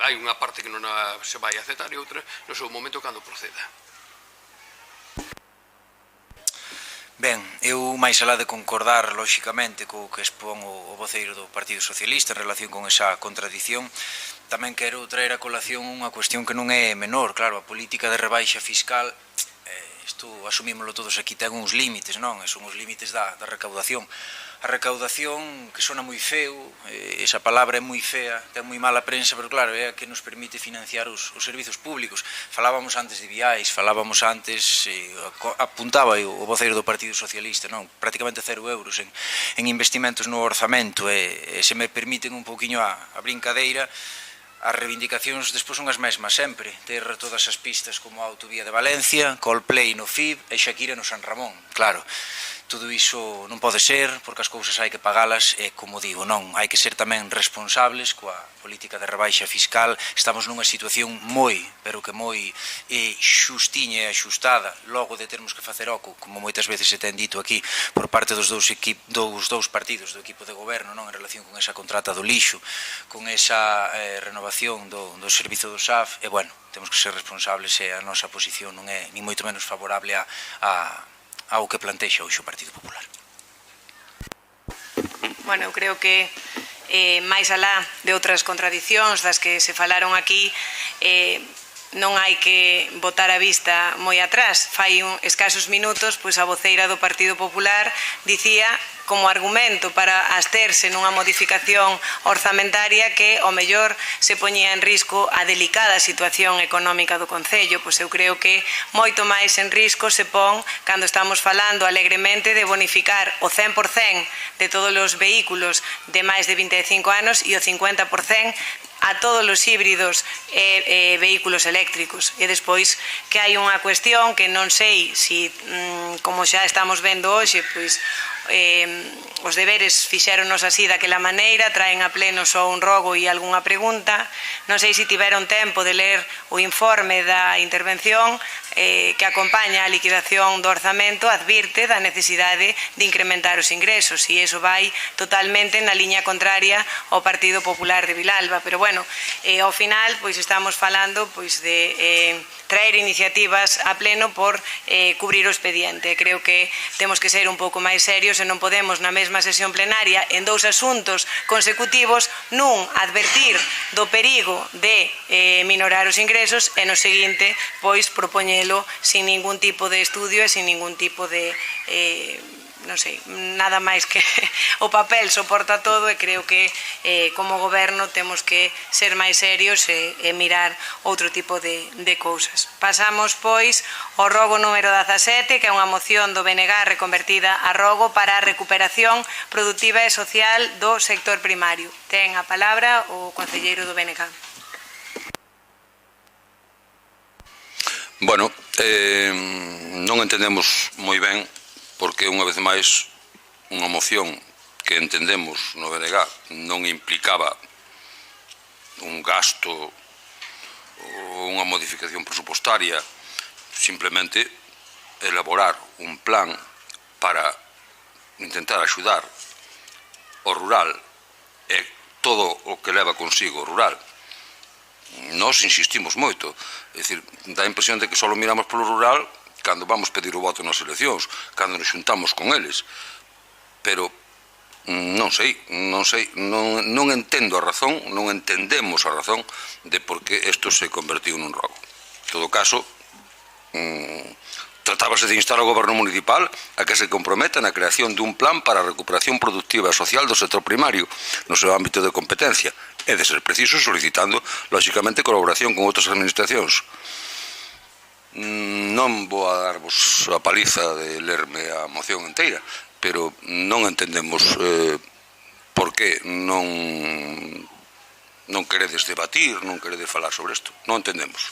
hai unha parte que non se vai aceptar e outra no seu momento cando proceda. Ben, eu máis alá de concordar lóxicamente co que expón o voceiro do Partido Socialista en relación con esa contradición, tamén quero traer a colación unha cuestión que non é menor. Claro, a política de rebaixa fiscal, isto asumímoslo todos aquí, ten uns límites, non? Son os límites da recaudación. A recaudación, que sona moi feo, esa palabra é moi fea, ten moi mala prensa, pero claro, é a que nos permite financiar os servizos públicos. Falábamos antes de viais, falábamos antes, apuntaba o voceiro do Partido Socialista, non? Prácticamente 0 euros en investimentos no orzamento, e se me permiten un pouquiño a brincadeira, as reivindicacións despois son as mesmas sempre, ter todas as pistas como a autovía de Valencia, Coldplay no FIB e Shakira no San Ramón. Claro, todo iso non pode ser, porque as cousas hai que pagalas, e, como digo, non, hai que ser tamén responsables coa política de rebaixa fiscal. Estamos nunha situación moi, pero que moi xustiña e axustada, logo de termos que facer oco, como moitas veces se ten dito aquí, por parte dos dous partidos do equipo de goberno, non, en relación con esa contrata do lixo, con esa renovación do servizo do SAF, e, bueno, temos que ser responsables, e a nosa posición non é ni moito menos favorable ao que plantexa hoxe o Partido Popular. Bueno, eu creo que máis alá de outras contradicións das que se falaron aquí, non hai que botar a vista moi atrás. Fai escasos minutos, pois a voceira do Partido Popular dicía como argumento para absterse nunha modificación orzamentaria que ao mellor se poñía en risco a delicada situación económica do Concello. Pois eu creo que moito máis en risco se pon cando estamos falando alegremente de bonificar o 100% de todos os vehículos de máis de 25 anos e o 50% a todos os híbridos e vehículos eléctricos. E despois que hai unha cuestión que non sei se, como xa estamos vendo hoxe, pois os deberes fixéronos así daquela maneira, traen a pleno só un rogo e algunha pregunta. Non sei se tiveron tempo de ler o informe da intervención que acompaña a liquidación do orzamento, advirte da necesidade de incrementar os ingresos, e iso vai totalmente na liña contraria ao Partido Popular de Vilalba. Pero, bueno, ao final, pois estamos falando pois de traer iniciativas a pleno por cubrir o expediente. Creo que temos que ser un pouco máis serios e non podemos na mesma sesión plenaria en 2 asuntos consecutivos nun advertir do perigo de minorar os ingresos e no seguinte pois propoñelo sin ningún tipo de estudio e sin ningún tipo de non sei, nada máis que o papel soporta todo, e creo que como goberno temos que ser máis serios e mirar outro tipo de cousas. Pasamos, pois, ao rogo número 17, que é unha moción do BNG reconvertida a rogo para a recuperación productiva e social do sector primario. Ten a palabra o concelleiro do BNG. Bueno, non entendemos moi ben porque unha vez máis unha moción que entendemos no BNG non implicaba un gasto ou unha modificación presupostaria, simplemente elaborar un plan para intentar axudar o rural e todo o que leva consigo o rural. Nós insistimos moito, é dicir, dá a impresión de que só miramos polo rural cando vamos pedir o voto nas eleccións, cando nos xuntamos con eles. Pero non sei, non entendo a razón, non entendemos a razón de por que isto se convertiu nun rogo. En todo caso, tratábase de instar ao goberno municipal a que se comprometa na creación dun plan para a recuperación productiva e social do sector primario no seu ámbito de competencia. e, de ser preciso, solicitando, lóxicamente, colaboración con outras administracións. Non vou a darvos a paliza de lerme a moción inteira, pero non entendemos por que non queredes debatir, non queredes falar sobre isto. Non entendemos.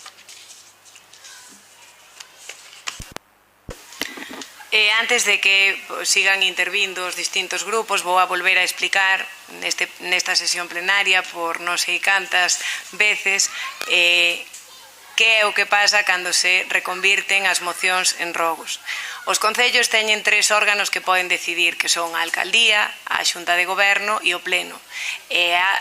Antes de que sigan intervindo os distintos grupos, vou a volver a explicar nesta sesión plenaria por non sei cantas veces que é o que pasa cando se reconvirten as mocións en rogos. Os concellos teñen 3 órganos que poden decidir, que son a alcaldía, a xunta de goberno e o pleno. E a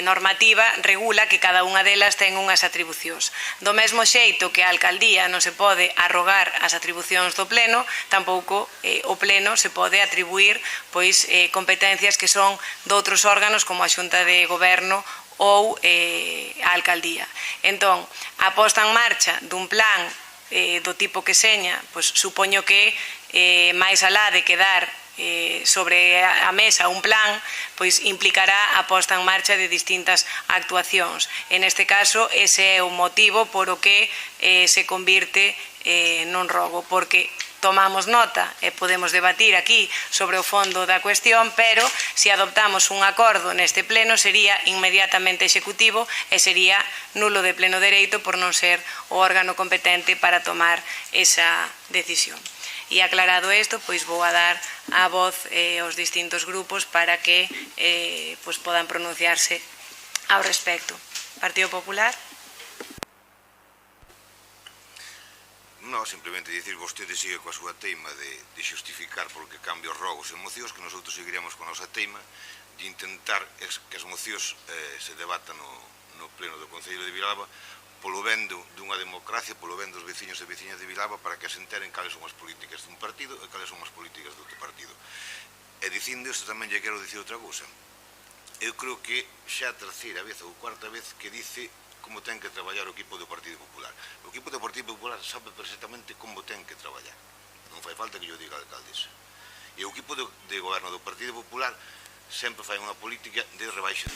normativa regula que cada unha delas ten unhas atribucións. Do mesmo xeito que a alcaldía non se pode arrogar as atribucións do pleno, tampouco o pleno se pode atribuir competencias que son doutros órganos como a xunta de goberno ou a alcaldía. Entón, a posta en marcha dun plan do tipo que seña, supoño que máis alá de quedar sobre a mesa un plan, implicará a posta en marcha de distintas actuacións. En este caso, ese é o motivo por o que se convirte nun rogo, porque tomamos nota e podemos debatir aquí sobre o fondo da cuestión, pero se adoptamos un acordo neste pleno sería inmediatamente executivo e sería nulo de pleno dereito por non ser o órgano competente para tomar esa decisión. E aclarado isto, vou a dar a voz aos distintos grupos para que podan pronunciarse ao respecto. Partido Popular? Non, simplemente dicir vostede sigue coa súa teima de xustificar por que cambia os rogos e mocións, que nosotros seguiremos con a nosa teima de intentar que as mocións se debatan no pleno do Concello de Vilalba polo ben dunha democracia, polo ben dos veciños e veciñas de Vilalba, para que se enteren cales son as políticas dun partido e cales son as políticas do outro partido. E dicindo isto tamén lle quero dicir outra cousa. Eu creo que xa a terceira vez ou cuarta vez que dice como ten que traballar o equipo do Partido Popular. O equipo do Partido Popular sabe perfectamente como ten que traballar. Non fai falta que yo diga a alcaldesa. E o equipo de goberno do Partido Popular sempre fai unha política de rebaixa.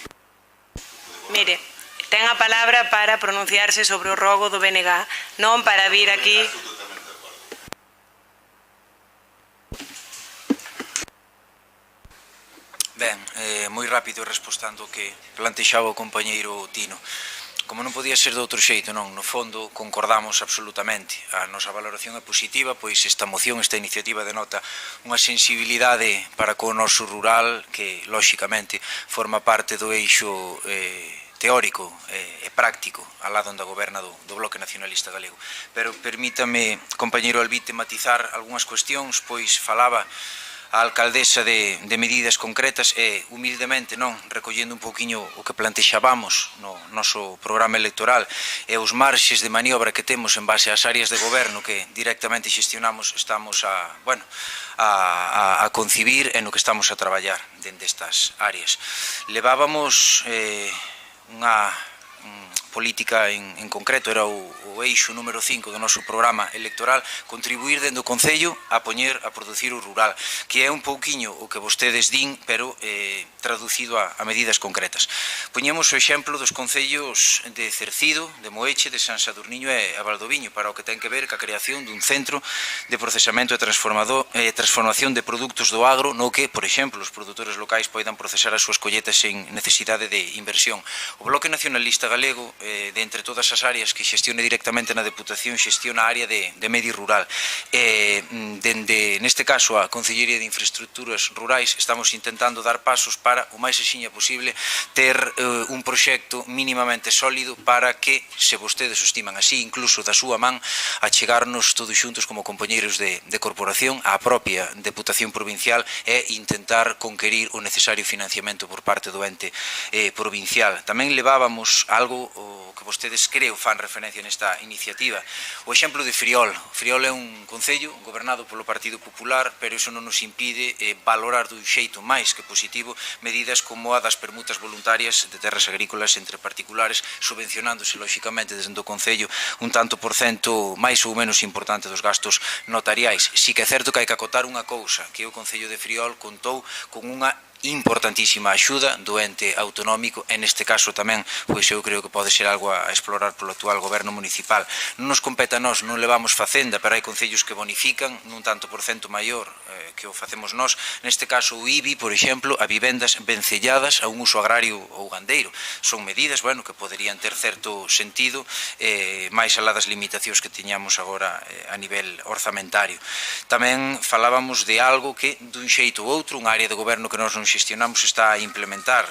Mire, ten a palabra para pronunciarse sobre o rogo do BNG, non para vir aquí... Ben, moi rápido respostando o que plantexaba o compañeiro Tino. Como non podía ser de outro xeito, non, no fondo concordamos absolutamente. A nosa valoración é positiva, pois esta moción, esta iniciativa denota unha sensibilidade para co noso rural que, lóxicamente, forma parte do eixo teórico e práctico ao lado onde goberna do Bloque Nacionalista Galego. Pero permítame, compañeiro Albite, matizar algunhas cuestións, pois falaba a alcaldesa de medidas concretas e, humildemente, recollendo un pouquiño o que plantexábamos no noso programa electoral e os marxes de maniobra que temos en base ás áreas de goberno que directamente xestionamos, estamos a concibir e no que estamos a traballar dende estas áreas. Levábamos unha política en concreto, era o eixo número 5 do noso programa electoral, contribuir dentro do Concello a producir o rural, que é un pouquiño o que vostedes din, pero traducido a medidas concretas. Poñemos o exemplo dos concellos de Cercido, de Moeche, de San Sadurniño e a Valdoviño, para o que ten que ver ca creación dun centro de procesamento e transformación de produtos do agro, no que, por exemplo, os produtores locais poidan procesar as súas colletas sen necesidade de inversión. O Bloque Nacionalista Galego, de entre todas as áreas que xestione directamente na Deputación, xestiona a área de medio rural. Dende, neste caso, a Concellería de Infraestructuras Rurais, estamos intentando dar pasos para, o máis axiña posible, ter un proxecto mínimamente sólido para que, se vostedes o estiman así, incluso da súa man, achegarnos todos xuntos como compañeiros de corporación á propia Deputación Provincial e intentar conquerir o necesario financiamento por parte do ente provincial. Tamén levábamos algo que vostedes creo fan referencia nesta iniciativa, o exemplo de Friol. Friol é un concello gobernado polo Partido Popular, pero iso non nos impide valorar dun xeito máis que positivo medidas como a das permutas voluntarias de terras agrícolas entre particulares, subvencionándose lóxicamente desde o concello un tanto por cento máis ou menos importante dos gastos notariais. Si que é certo que hai que acotar unha cousa, que o concello de Friol contou con unha importantísima axuda do ente autonómico e neste caso tamén, pois eu creo que pode ser algo a explorar polo actual goberno municipal. Non nos compete a nós, non levamos facenda, pero hai concellos que bonifican nun tanto por cento maior que o facemos nós. Neste caso o IBI, por exemplo, a vivendas vencelladas a un uso agrario ou gandeiro. Son medidas, bueno, que poderían ter certo sentido máis alá das limitacións que tiñamos agora a nivel orzamentario. Tamén falábamos de algo que, dun xeito ou outro, unha área de goberno que nós non xestionamos está a implementar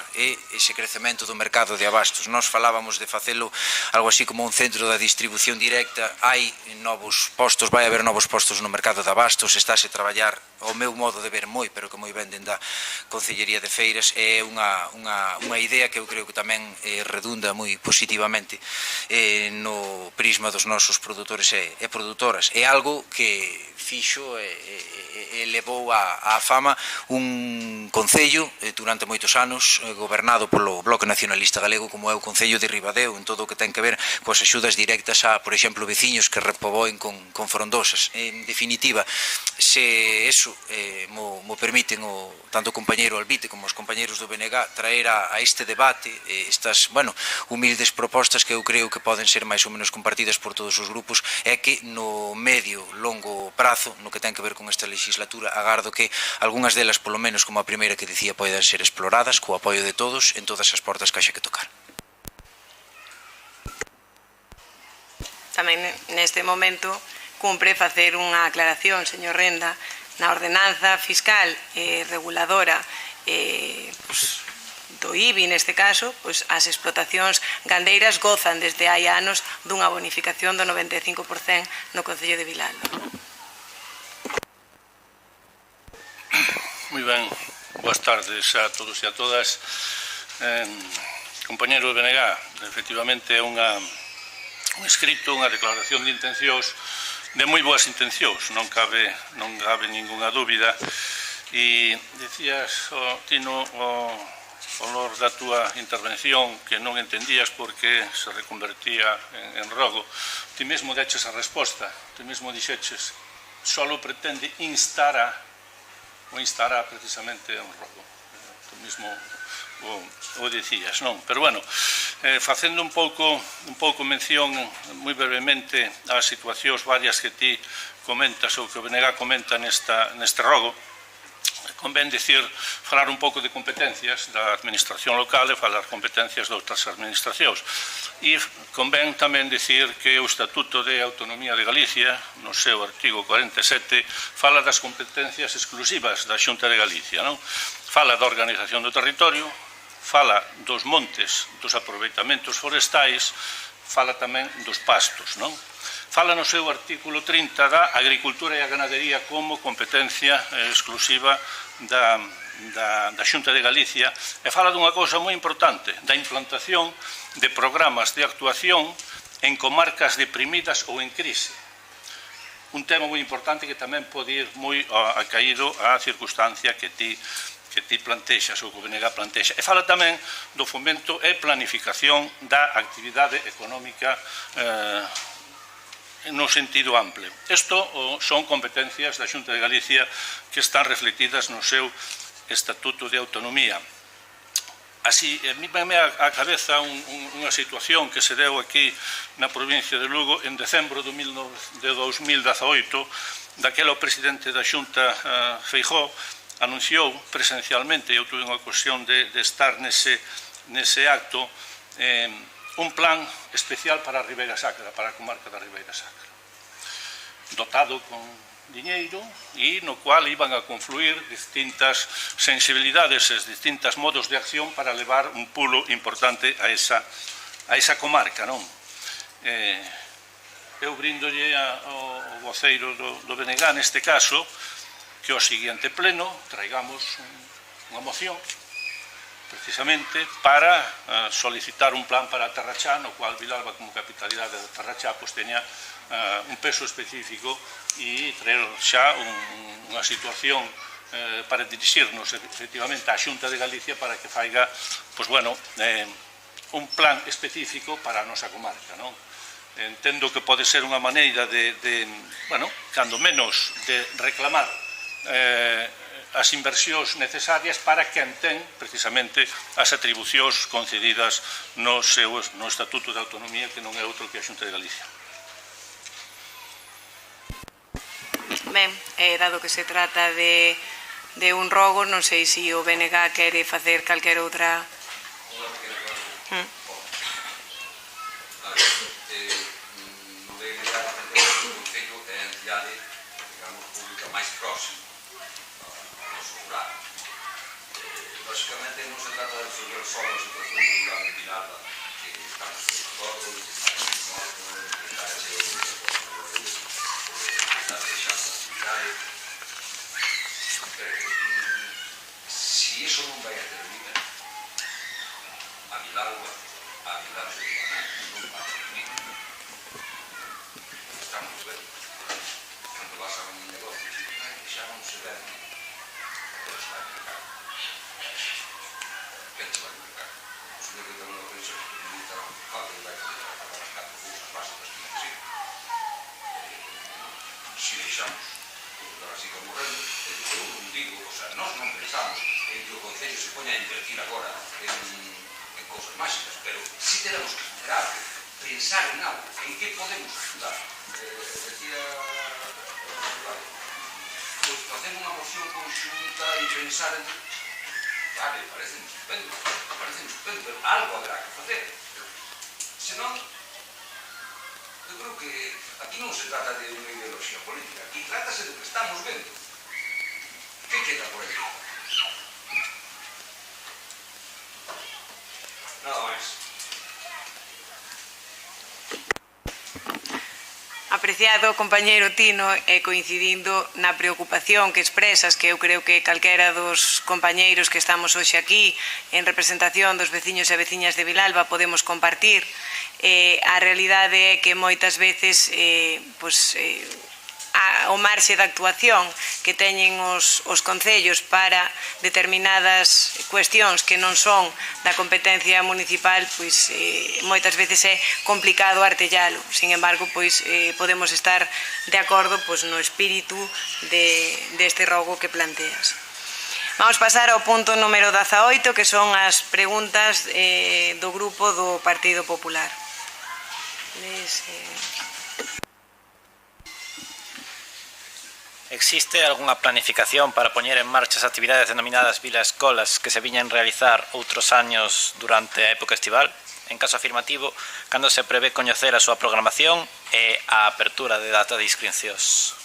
ese crecemento do mercado de abastos. Nós falábamos de facelo algo así como un centro da distribución directa. Hai novos postos, vai haber novos postos no mercado de abastos, estáse a traballar ao meu modo de ver moi, pero que moi ben dende a Concellería de Feiras. É unha idea que eu creo que tamén redunda moi positivamente no prisma dos nosos produtores e produtoras. É algo que fixo e levou á fama un concello durante moitos anos gobernado polo Bloque Nacionalista Galego, como é o Concello de Ribadeo, en todo o que ten que ver coas axudas directas a, por exemplo, veciños que repoboen con frondosas. En definitiva, se eso mo permiten tanto o compañeiro Albite como os compañeiros do BNG traer a este debate estas, bueno, humildes propostas que eu creo que poden ser máis ou menos compartidas por todos os grupos, é que no medio, longo prazo, no que ten que ver con esta legislatura, agardo que algunhas delas, polo menos como a primeira que dicía, poden ser exploradas co apoio de todos en todas as portas que haxa que tocar. Tamén neste momento cumpre facer unha aclaración, señor Renda, na ordenanza fiscal reguladora do IBI, neste caso, as explotacións gandeiras gozan desde hai anos dunha bonificación do 95% no Concello de Vilalba. Moi ben, boas tardes a todos e a todas. Compañero de BNG, efectivamente é un escrito, unha declaración de intencións de moi boas intencións, non cabe ningunha dúbida. E dicías, Tino, ao lor da túa intervención que non entendías por que se reconvertía en rogo. Ti mesmo deches a resposta, ti mesmo dixeches, solo pretende instará precisamente un rogo. Ti mesmo o dicías, non? Pero, bueno, facendo un pouco mención moi brevemente ás situacións varias que ti comentas ou que o BNG comenta neste rogo, convén falar un pouco de competencias da administración local e falar competencias de outras administracións. E convén tamén dicir que o Estatuto de Autonomía de Galicia, no seu artigo 47, fala das competencias exclusivas da Xunta de Galicia, non? Fala da organización do territorio, fala dos montes, dos aproveitamentos forestais, fala tamén dos pastos, non? Fala no seu artículo 30 da agricultura e a ganadería como competencia exclusiva da Xunta de Galicia e fala dunha cousa moi importante, da implantación de programas de actuación en comarcas deprimidas ou en crise. Un tema moi importante que tamén pode ir moi acaído á circunstancia que ti plantexas ou que o BNG plantexa. E fala tamén do fomento e planificación da actividade económica no sentido amplio. Isto son competencias da Xunta de Galicia que están reflectidas no seu Estatuto de Autonomía. Así, a mí me a cabeza unha situación que se deu aquí na provincia de Lugo en decembro de 2018, daquela o presidente da Xunta, Feijóo, anunciou presencialmente, eu tuve unha ocasión de estar nese acto, un plan especial para a Ribeira Sacra, para a comarca da Ribeira Sacra, dotado con diñeiro e no cual iban a confluir distintas sensibilidades e distintos modos de acción para levar un pulo importante a esa comarca, non? Eu brindolle ao voceiro do BNG neste caso que ao seguinte pleno traigamos unha moción precisamente para solicitar un plan para a Terra Chá, no cual Vilalba como capitalidade da Terra Chá teña un peso específico e traer xa unha situación para dirixirnos efectivamente á Xunta de Galicia para que faiga un plan específico para a nosa comarca, non? Entendo que pode ser unha maneira de cando menos, de reclamar as inversións necesarias para quen ten precisamente as atribucións concedidas no Estatuto de Autonomía, que non é outro que a Xunta de Galicia. Ben, dado que se trata de un rogo, non sei se o BNG quere facer calquera outra... máis próximo ao noso rural. Lógicamente non se trata de resolver só a situación rural de Vilalba, que estamos todos, que está deixando actividade. Si iso non vai a terminar, a Vilalba urbana non vai a terminar. Estamos vendo. Cando vas a un negocio, xa non se ven, pero se vai a mercar. Quen te vai a mercar? O señor que ten unha pensión que limita falta de vai a pagar as 4 cousas básicas que necesita. Se deixamos que a siga morrendo, eu non digo, o sea, nós non pensamos en que o Concello se poña a invertir agora en cousas máxicas, pero si tenemos que esperar, pensar en algo, en que podemos ayudar. Decía pues facer unha moción conxunta e pensar en... Vale, parece estupendo, pero algo habrá que facer. Senón, eu creo que aquí non se trata de unha ideoloxía política, aquí trátase do que estamos vendo. Que queda por aquí? Nada máis. Apreciado compañeiro Tino, e coincidindo na preocupación que expresas, que eu creo que calquera dos compañeiros que estamos hoxe aquí en representación dos veciños e veciñas de Vilalba podemos compartir, a realidade é que moitas veces o marxe de actuación que teñen os concellos para determinadas cuestións que non son da competencia municipal, pois moitas veces é complicado artellalo. Sin embargo, pois podemos estar de acordo no espírito deste rogo que planteas. Vamos pasar ao punto número 18, que son as preguntas do grupo do Partido Popular. Existe algunha planificación para poñer en marcha as actividades denominadas vila-escolas que se viñan realizar outros años durante a época estival? En caso afirmativo, cando se prevé coñecer a súa programación e a apertura de data de inscripcións?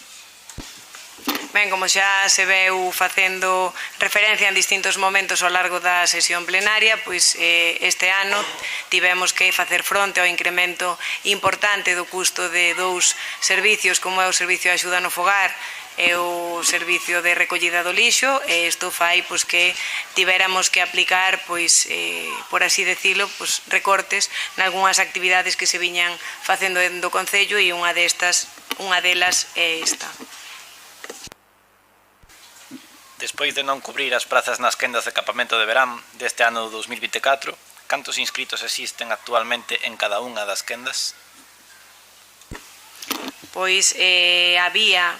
Ben, como xa se veu facendo referencia en distintos momentos ao largo da sesión plenaria, pois este ano tivemos que facer fronte ao incremento importante do custo de dous servicios, como é o servicio de axuda no fogar e o servicio de recollida do lixo, e isto fai que tivéramos que aplicar, por así decirlo, recortes nalgúnas actividades que se viñan facendo do Concello, e unha delas é esta. Despois de non cubrir as prazas nas quendas de campamento de verán deste ano 2024, cantos inscritos existen actualmente en cada unha das quendas? Pois había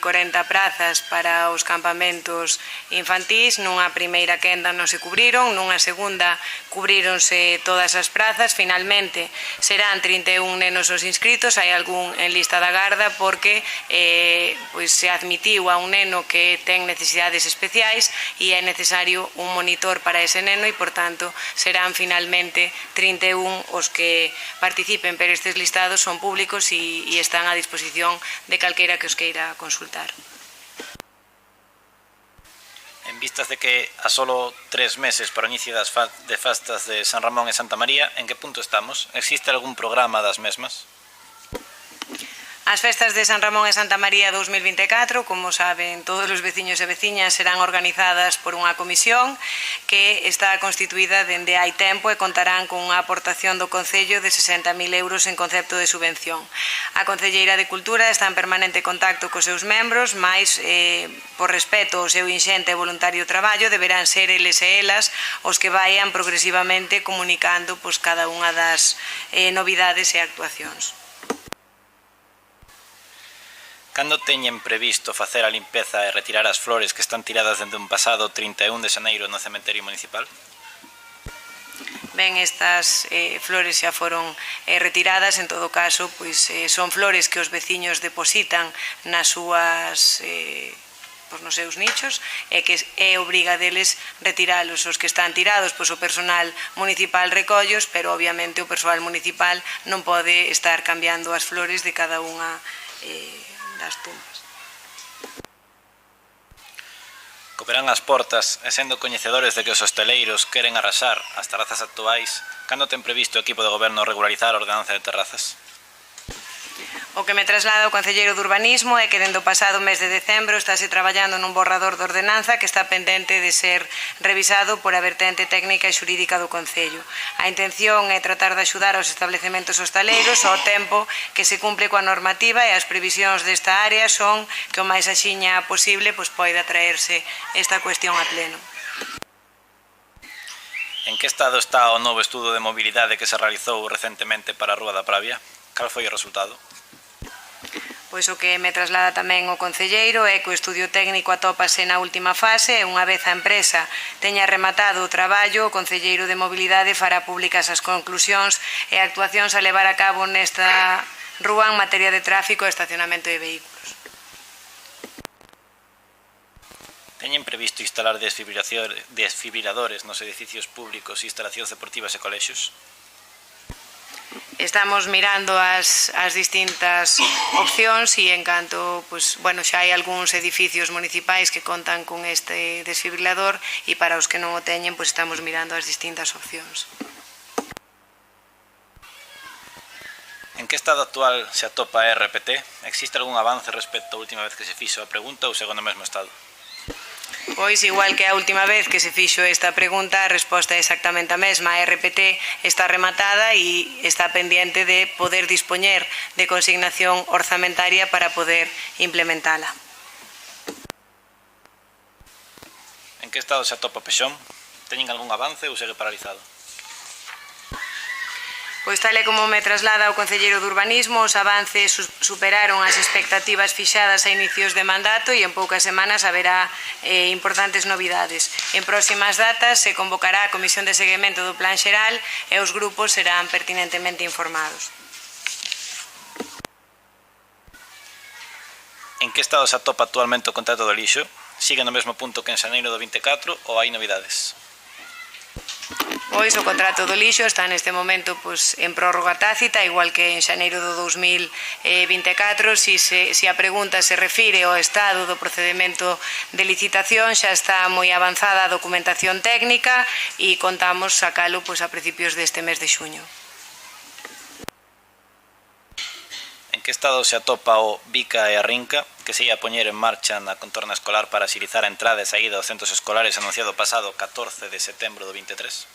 40 prazas para os campamentos infantís. Nunha primeira quenda non se cubriron, nunha segunda cubríronse todas as prazas. Finalmente serán 31 nenos os inscritos, hai algún en lista da garda porque se admitiu a un neno que ten necesidades especiais e é necesario un monitor para ese neno, e por tanto serán finalmente 31 os que participen, pero estes listados son públicos e están a disposición de calquera que os queira consultar. En vistas de que a solo 3 meses para o inicio de festas de San Ramón e Santa María, en que punto estamos? Existe algún programa das mesmas? As festas de San Ramón e Santa María 2024, como saben todos os veciños e veciñas, serán organizadas por unha comisión que está constituída dende hai tempo e contarán con unha aportación do Concello de 60.000 euros en concepto de subvención. A Concelleira de Cultura está en permanente contacto cos seus membros, mais por respeto ao seu inxente e voluntario traballo deberán ser eles e elas os que vayan progresivamente comunicando cada unha das novidades e actuacións. Cando teñen previsto facer a limpeza e retirar as flores que están tiradas dende un pasado 31 de xaneiro no cementerio municipal? Ben, estas flores xa foron retiradas, en todo caso, pois son flores que os veciños depositan nas súas nos seus nichos e que é obriga deles retiralos. Os que están tirados, pois o personal municipal recollos, pero obviamente o persoal municipal non pode estar cambiando as flores de cada unha das tumbas. Cooperan as portas e sendo coñecedores de que os hosteleiros queren arrasar as terrazas actuais, cando ten previsto o equipo de goberno regularizar a ordenanza de terrazas? O que me traslada o Concelleiro de Urbanismo é que dende o pasado mes de decembro estáse traballando nun borrador de ordenanza que está pendente de ser revisado por a vertente técnica e xurídica do Concello. A intención é tratar de axudar aos establecementos hostaleiros ao tempo que se cumple coa normativa e as previsións desta área son que o máis axiña posible poida traerse esta cuestión a pleno. En que estado está o novo estudo de mobilidade que se realizou recentemente para a Rúa da Pravia? Cal foi o resultado? Pois o que me traslada tamén o Concelleiro é que o estudio técnico atópase na última fase e unha vez a empresa teña rematado o traballo, o Concelleiro de Mobilidade fará públicas as conclusións e actuacións a levar a cabo nesta rúa en materia de tráfico e estacionamento de vehículos. Teñen previsto instalar desfibriladores nos edificios públicos, instalacións deportivas e colexios? Estamos mirando as distintas opcións e en canto, xa hai algúns edificios municipais que contan con este desfibrilador e para os que non o teñen, estamos mirando as distintas opcións. En que estado actual se atopa a RPT? Existe algún avance respecto á última vez que se fixo a pregunta ou segue no mesmo estado? Pois, igual que a última vez que se fixo esta pregunta, a resposta é exactamente a mesma. A RPT está rematada e está pendiente de poder dispoñer de consignación orzamentaria para poder implementala. En que estado se atopa Pexón? Teñen algún avance ou segue paralizado? Pois tal e como me traslada o Concelleiro de Urbanismo, os avances superaron as expectativas fixadas a inicios de mandato e en poucas semanas haberá importantes novidades. En próximas datas se convocará a Comisión de Seguimento do Plan Xeral e os grupos serán pertinentemente informados. En que estado se atopa actualmente o contrato do lixo? Sigue no mesmo punto que en xaneiro do 24 ou hai novidades? Pois o contrato do lixo está neste momento en prórroga tácita, igual que en xaneiro do 2024. Se a pregunta se refire ao estado do procedimento de licitación, xa está moi avanzada a documentación técnica e contamos sacalo a principios deste mes de xuño. En que estado se atopa o Bica e a Rinca, que se ia poñer en marcha na contorna escolar para axilizar a entrada e saída dos centros escolares anunciado pasado 14 de setembro do 23?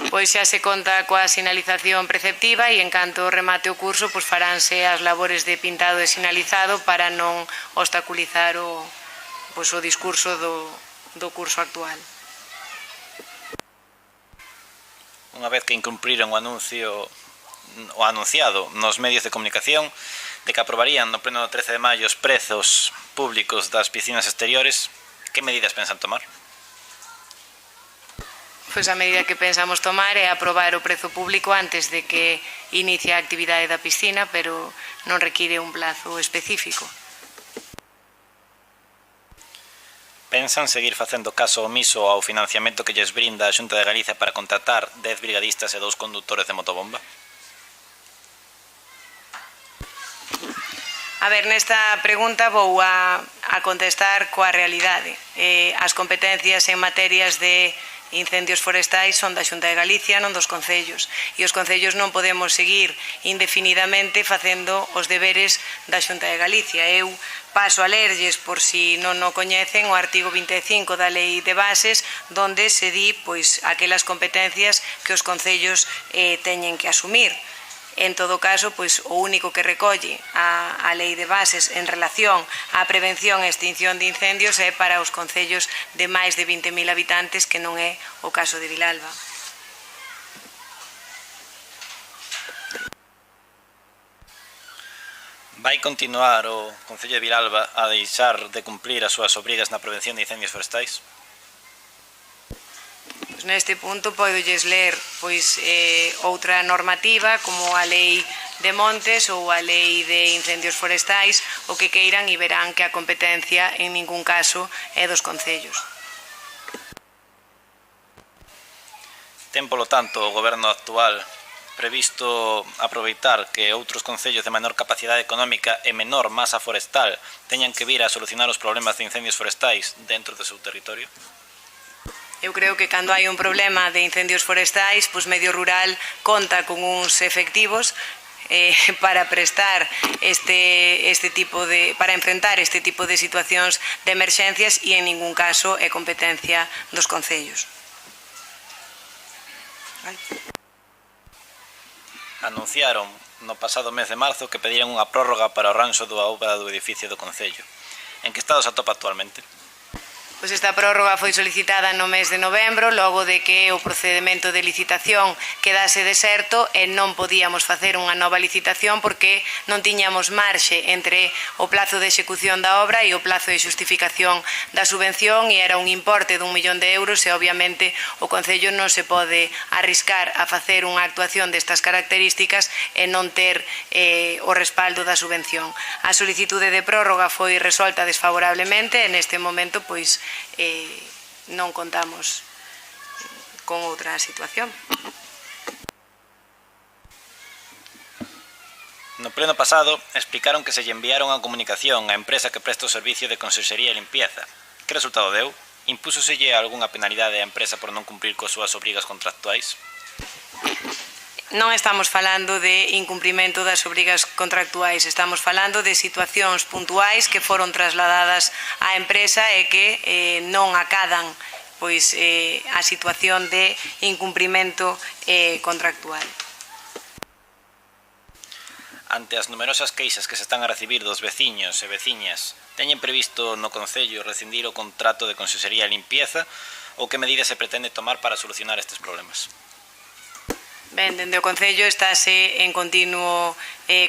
Pois xa se conta coa sinalización preceptiva e en canto remate o curso faránse as labores de pintado e sinalizado para non obstaculizar o discurso do curso actual. Unha vez que incumpriron o anunciado nos medios de comunicación de que aprobarían no pleno do 13 de maio os prezos públicos das piscinas exteriores, que medidas pensan tomar? Pois a medida que pensamos tomar é aprobar o prezo público antes de que inicie a actividade da piscina, pero non require un plazo específico. Pensan seguir facendo caso omiso ao financiamento que lles brinda a Xunta de Galicia para contratar 10 brigadistas e 2 condutores de motobomba? A ver, nesta pregunta vou a contestar coa realidade. As competencias en materias de incendios forestais son da Xunta de Galicia, non dos concellos. E os concellos non podemos seguir indefinidamente facendo os deberes da Xunta de Galicia. Eu paso a lerlles, por si non o coñecen, o artigo 25 da Lei de Bases, donde se di aquelas competencias que os concellos teñen que asumir. En todo caso, o único que recolle a Lei de Bases en relación á prevención e extinción de incendios é para os concellos de máis de 20.000 habitantes, que non é o caso de Vilalba. vai continuar o Concello de Vilalba a deixar de cumplir as súas obrigas na prevención de incendios forestais? Neste punto podolles ler outra normativa como a Lei de Montes ou a Lei de Incendios Forestais, o que queiran, e verán que a competencia en ningún caso é dos concellos. Ten, polo tanto, o goberno actual previsto aproveitar que outros concellos de menor capacidade económica e menor masa forestal teñan que vir a solucionar os problemas de incendios forestais dentro do seu territorio? Eu creo que cando hai un problema de incendios forestais, Medio Rural conta con uns efectivos para prestar para enfrentar este tipo de situacións de emerxencias, e en ningún caso é competencia dos concellos. Anunciaron no pasado mes de marzo que pediran unha prórroga para o arranxo da obra do edificio do Concello. En que estado se atopa actualmente? Pois esta prórroga foi solicitada no mes de novembro, logo de que o procedimento de licitación quedase deserto e non podíamos facer unha nova licitación porque non tiñamos marxe entre o plazo de execución da obra e o plazo de xustificación da subvención, e era un importe de 1 millón de euros, e obviamente o Concello non se pode arriscar a facer unha actuación destas características e non ter o respaldo da subvención. A solicitude de prórroga foi resolta desfavorablemente e neste momento non contamos con outra situación. No pleno pasado explicaron que se lle enviaron a comunicación á empresa que presta o servicio de conserxería e limpieza. Que resultado deu? Impúsoselle algunha penalidade á empresa por non cumprir coas súas obrigas contractuais? Non estamos falando de incumprimento das obrigas contractuais, estamos falando de situacións puntuais que foron trasladadas á empresa e que non acadan a situación de incumprimento contractual. Ante as numerosas queixas que se están a recibir dos veciños e veciñas, teñen previsto no Concello rescindir o contrato de conserxería e limpieza, ou que medidas se pretende tomar para solucionar estes problemas? Ben, dende o Concello estáse en continuo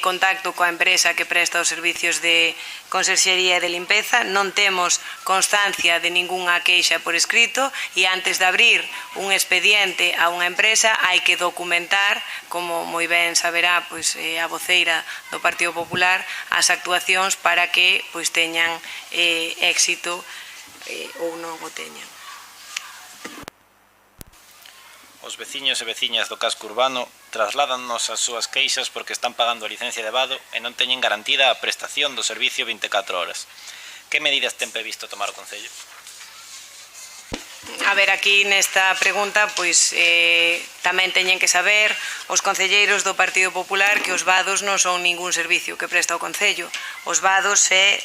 contacto coa empresa que presta os servicios de conserxería e de limpeza. Non temos constancia de ningunha queixa por escrito, e antes de abrir un expediente a unha empresa hai que documentar, como moi ben saberá a voceira do Partido Popular, as actuacións para que teñan éxito ou non o teñan. Os veciños e veciñas do casco urbano trasládannos as súas queixas porque están pagando a licencia de vado e non teñen garantida a prestación do servicio 24 horas. Que medidas ten previsto tomar o Concello? A ver, aquí nesta pregunta tamén teñen que saber os concelleiros do Partido Popular que os vados non son ningún servicio que presta o Concello. Os vados é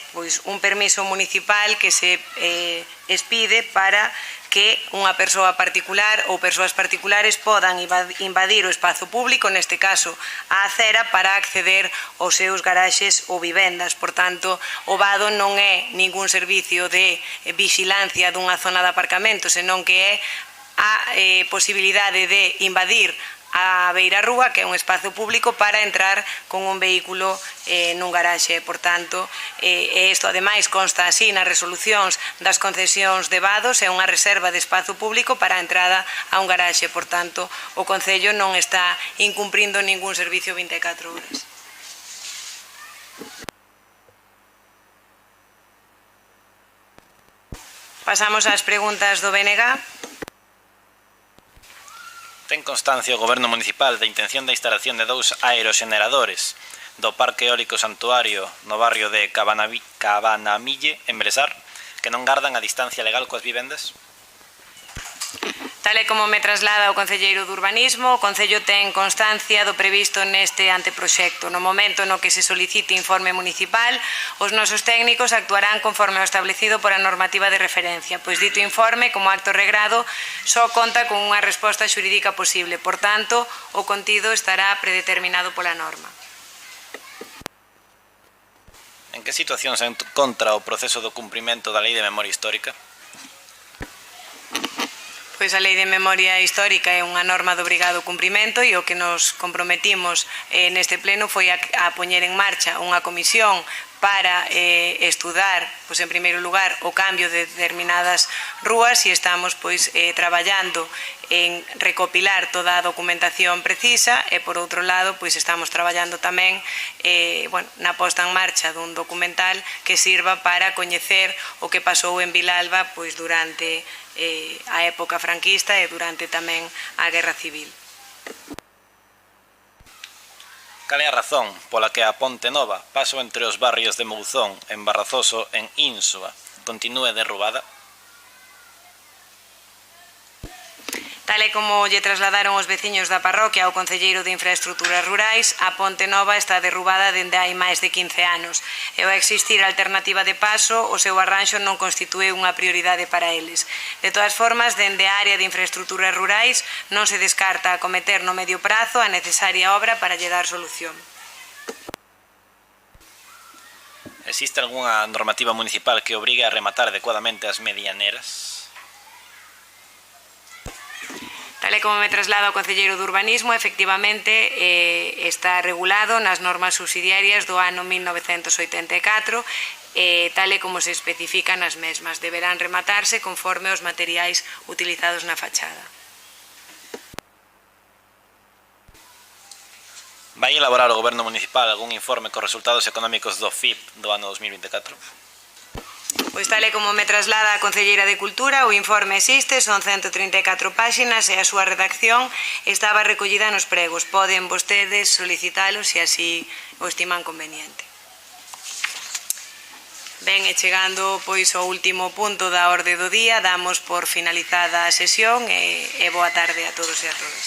un permiso municipal que se expide para que unha persoa particular ou persoas particulares podan invadir o espazo público, neste caso a acera, para acceder aos seus garaxes ou vivendas. Por tanto, o vado non é ningún servicio de vixilancia dunha zona de aparcamento, senón que é a posibilidade de invadir a beirarrúa, que é un espazo público, para entrar con un vehículo nun garaxe. Por tanto, isto ademais consta así nas resolucións das concesións de vados, é unha reserva de espazo público para a entrada a un garaxe. Por tanto, o Concello non está incumprindo ningún servicio 24 horas. Pasamos ás preguntas do BNG. Ten constancia o Goberno Municipal da intención da instalación de 2 aeroxeneradores do Parque Eólico Santuario no barrio de Cabanamille, en Belesar, que non gardan a distancia legal coas vivendas? Tal e como me traslada o concelleiro de Urbanismo, o Concello ten constancia do previsto neste anteproxecto. No momento no que se solicite informe municipal, os nosos técnicos actuarán conforme ao establecido por a normativa de referencia, pois dito informe, como acto regrado, só conta con unha resposta xurídica posible. Por tanto, o contido estará predeterminado pola norma. En que situación se encontra o proceso do cumprimento da Lei de Memoria Histórica? Pois a Lei de Memoria Histórica é unha norma de obrigado cumprimento e o que nos comprometimos neste pleno foi a poñer en marcha unha comisión para estudar, pois, en primeiro lugar, o cambio de determinadas rúas e estamos pois traballando en recopilar toda a documentación precisa e, por outro lado, pois estamos traballando tamén na posta en marcha dun documental que sirva para coñecer o que pasou en Vilalba pois durante a época franquista e durante tamén a Guerra Civil. Cal é a razón pola que a Ponte Nova, paso entre os barrios de Mouzón, en Barrazoso, en Insua, continúe derrubada? Tal e como lle trasladaron os veciños da parroquia ao Concelleiro de Infraestructuras Rurais, a Ponte Nova está derrubada dende hai máis de 15 anos e ao existir alternativa de paso, o seu arranxo non constitúe unha prioridade para eles. De todas formas, dende a área de Infraestructuras Rurais non se descarta acometer no medio prazo a necesaria obra para lle dar solución. Existe algunha normativa municipal que obrigue a rematar adecuadamente as medianeras? Tal e como me traslada o Concelleiro de Urbanismo, efectivamente está regulado nas normas subsidiarias do ano 1984, tal e como se especifica nas mesmas. Deberán rematarse conforme os materiais utilizados na fachada. Vai elaborar o Goberno Municipal algún informe cos resultados económicos do FIP do ano 2024? Pois tal e como me traslada a Concelleira de Cultura, o informe existe, son 134 páxinas e a súa redacción estaba recollida nos pregos. Poden vostedes solicitalos se así o estiman conveniente. Ben, e chegando pois ao último punto da orde do día, damos por finalizada a sesión e boa tarde a todos e a todas.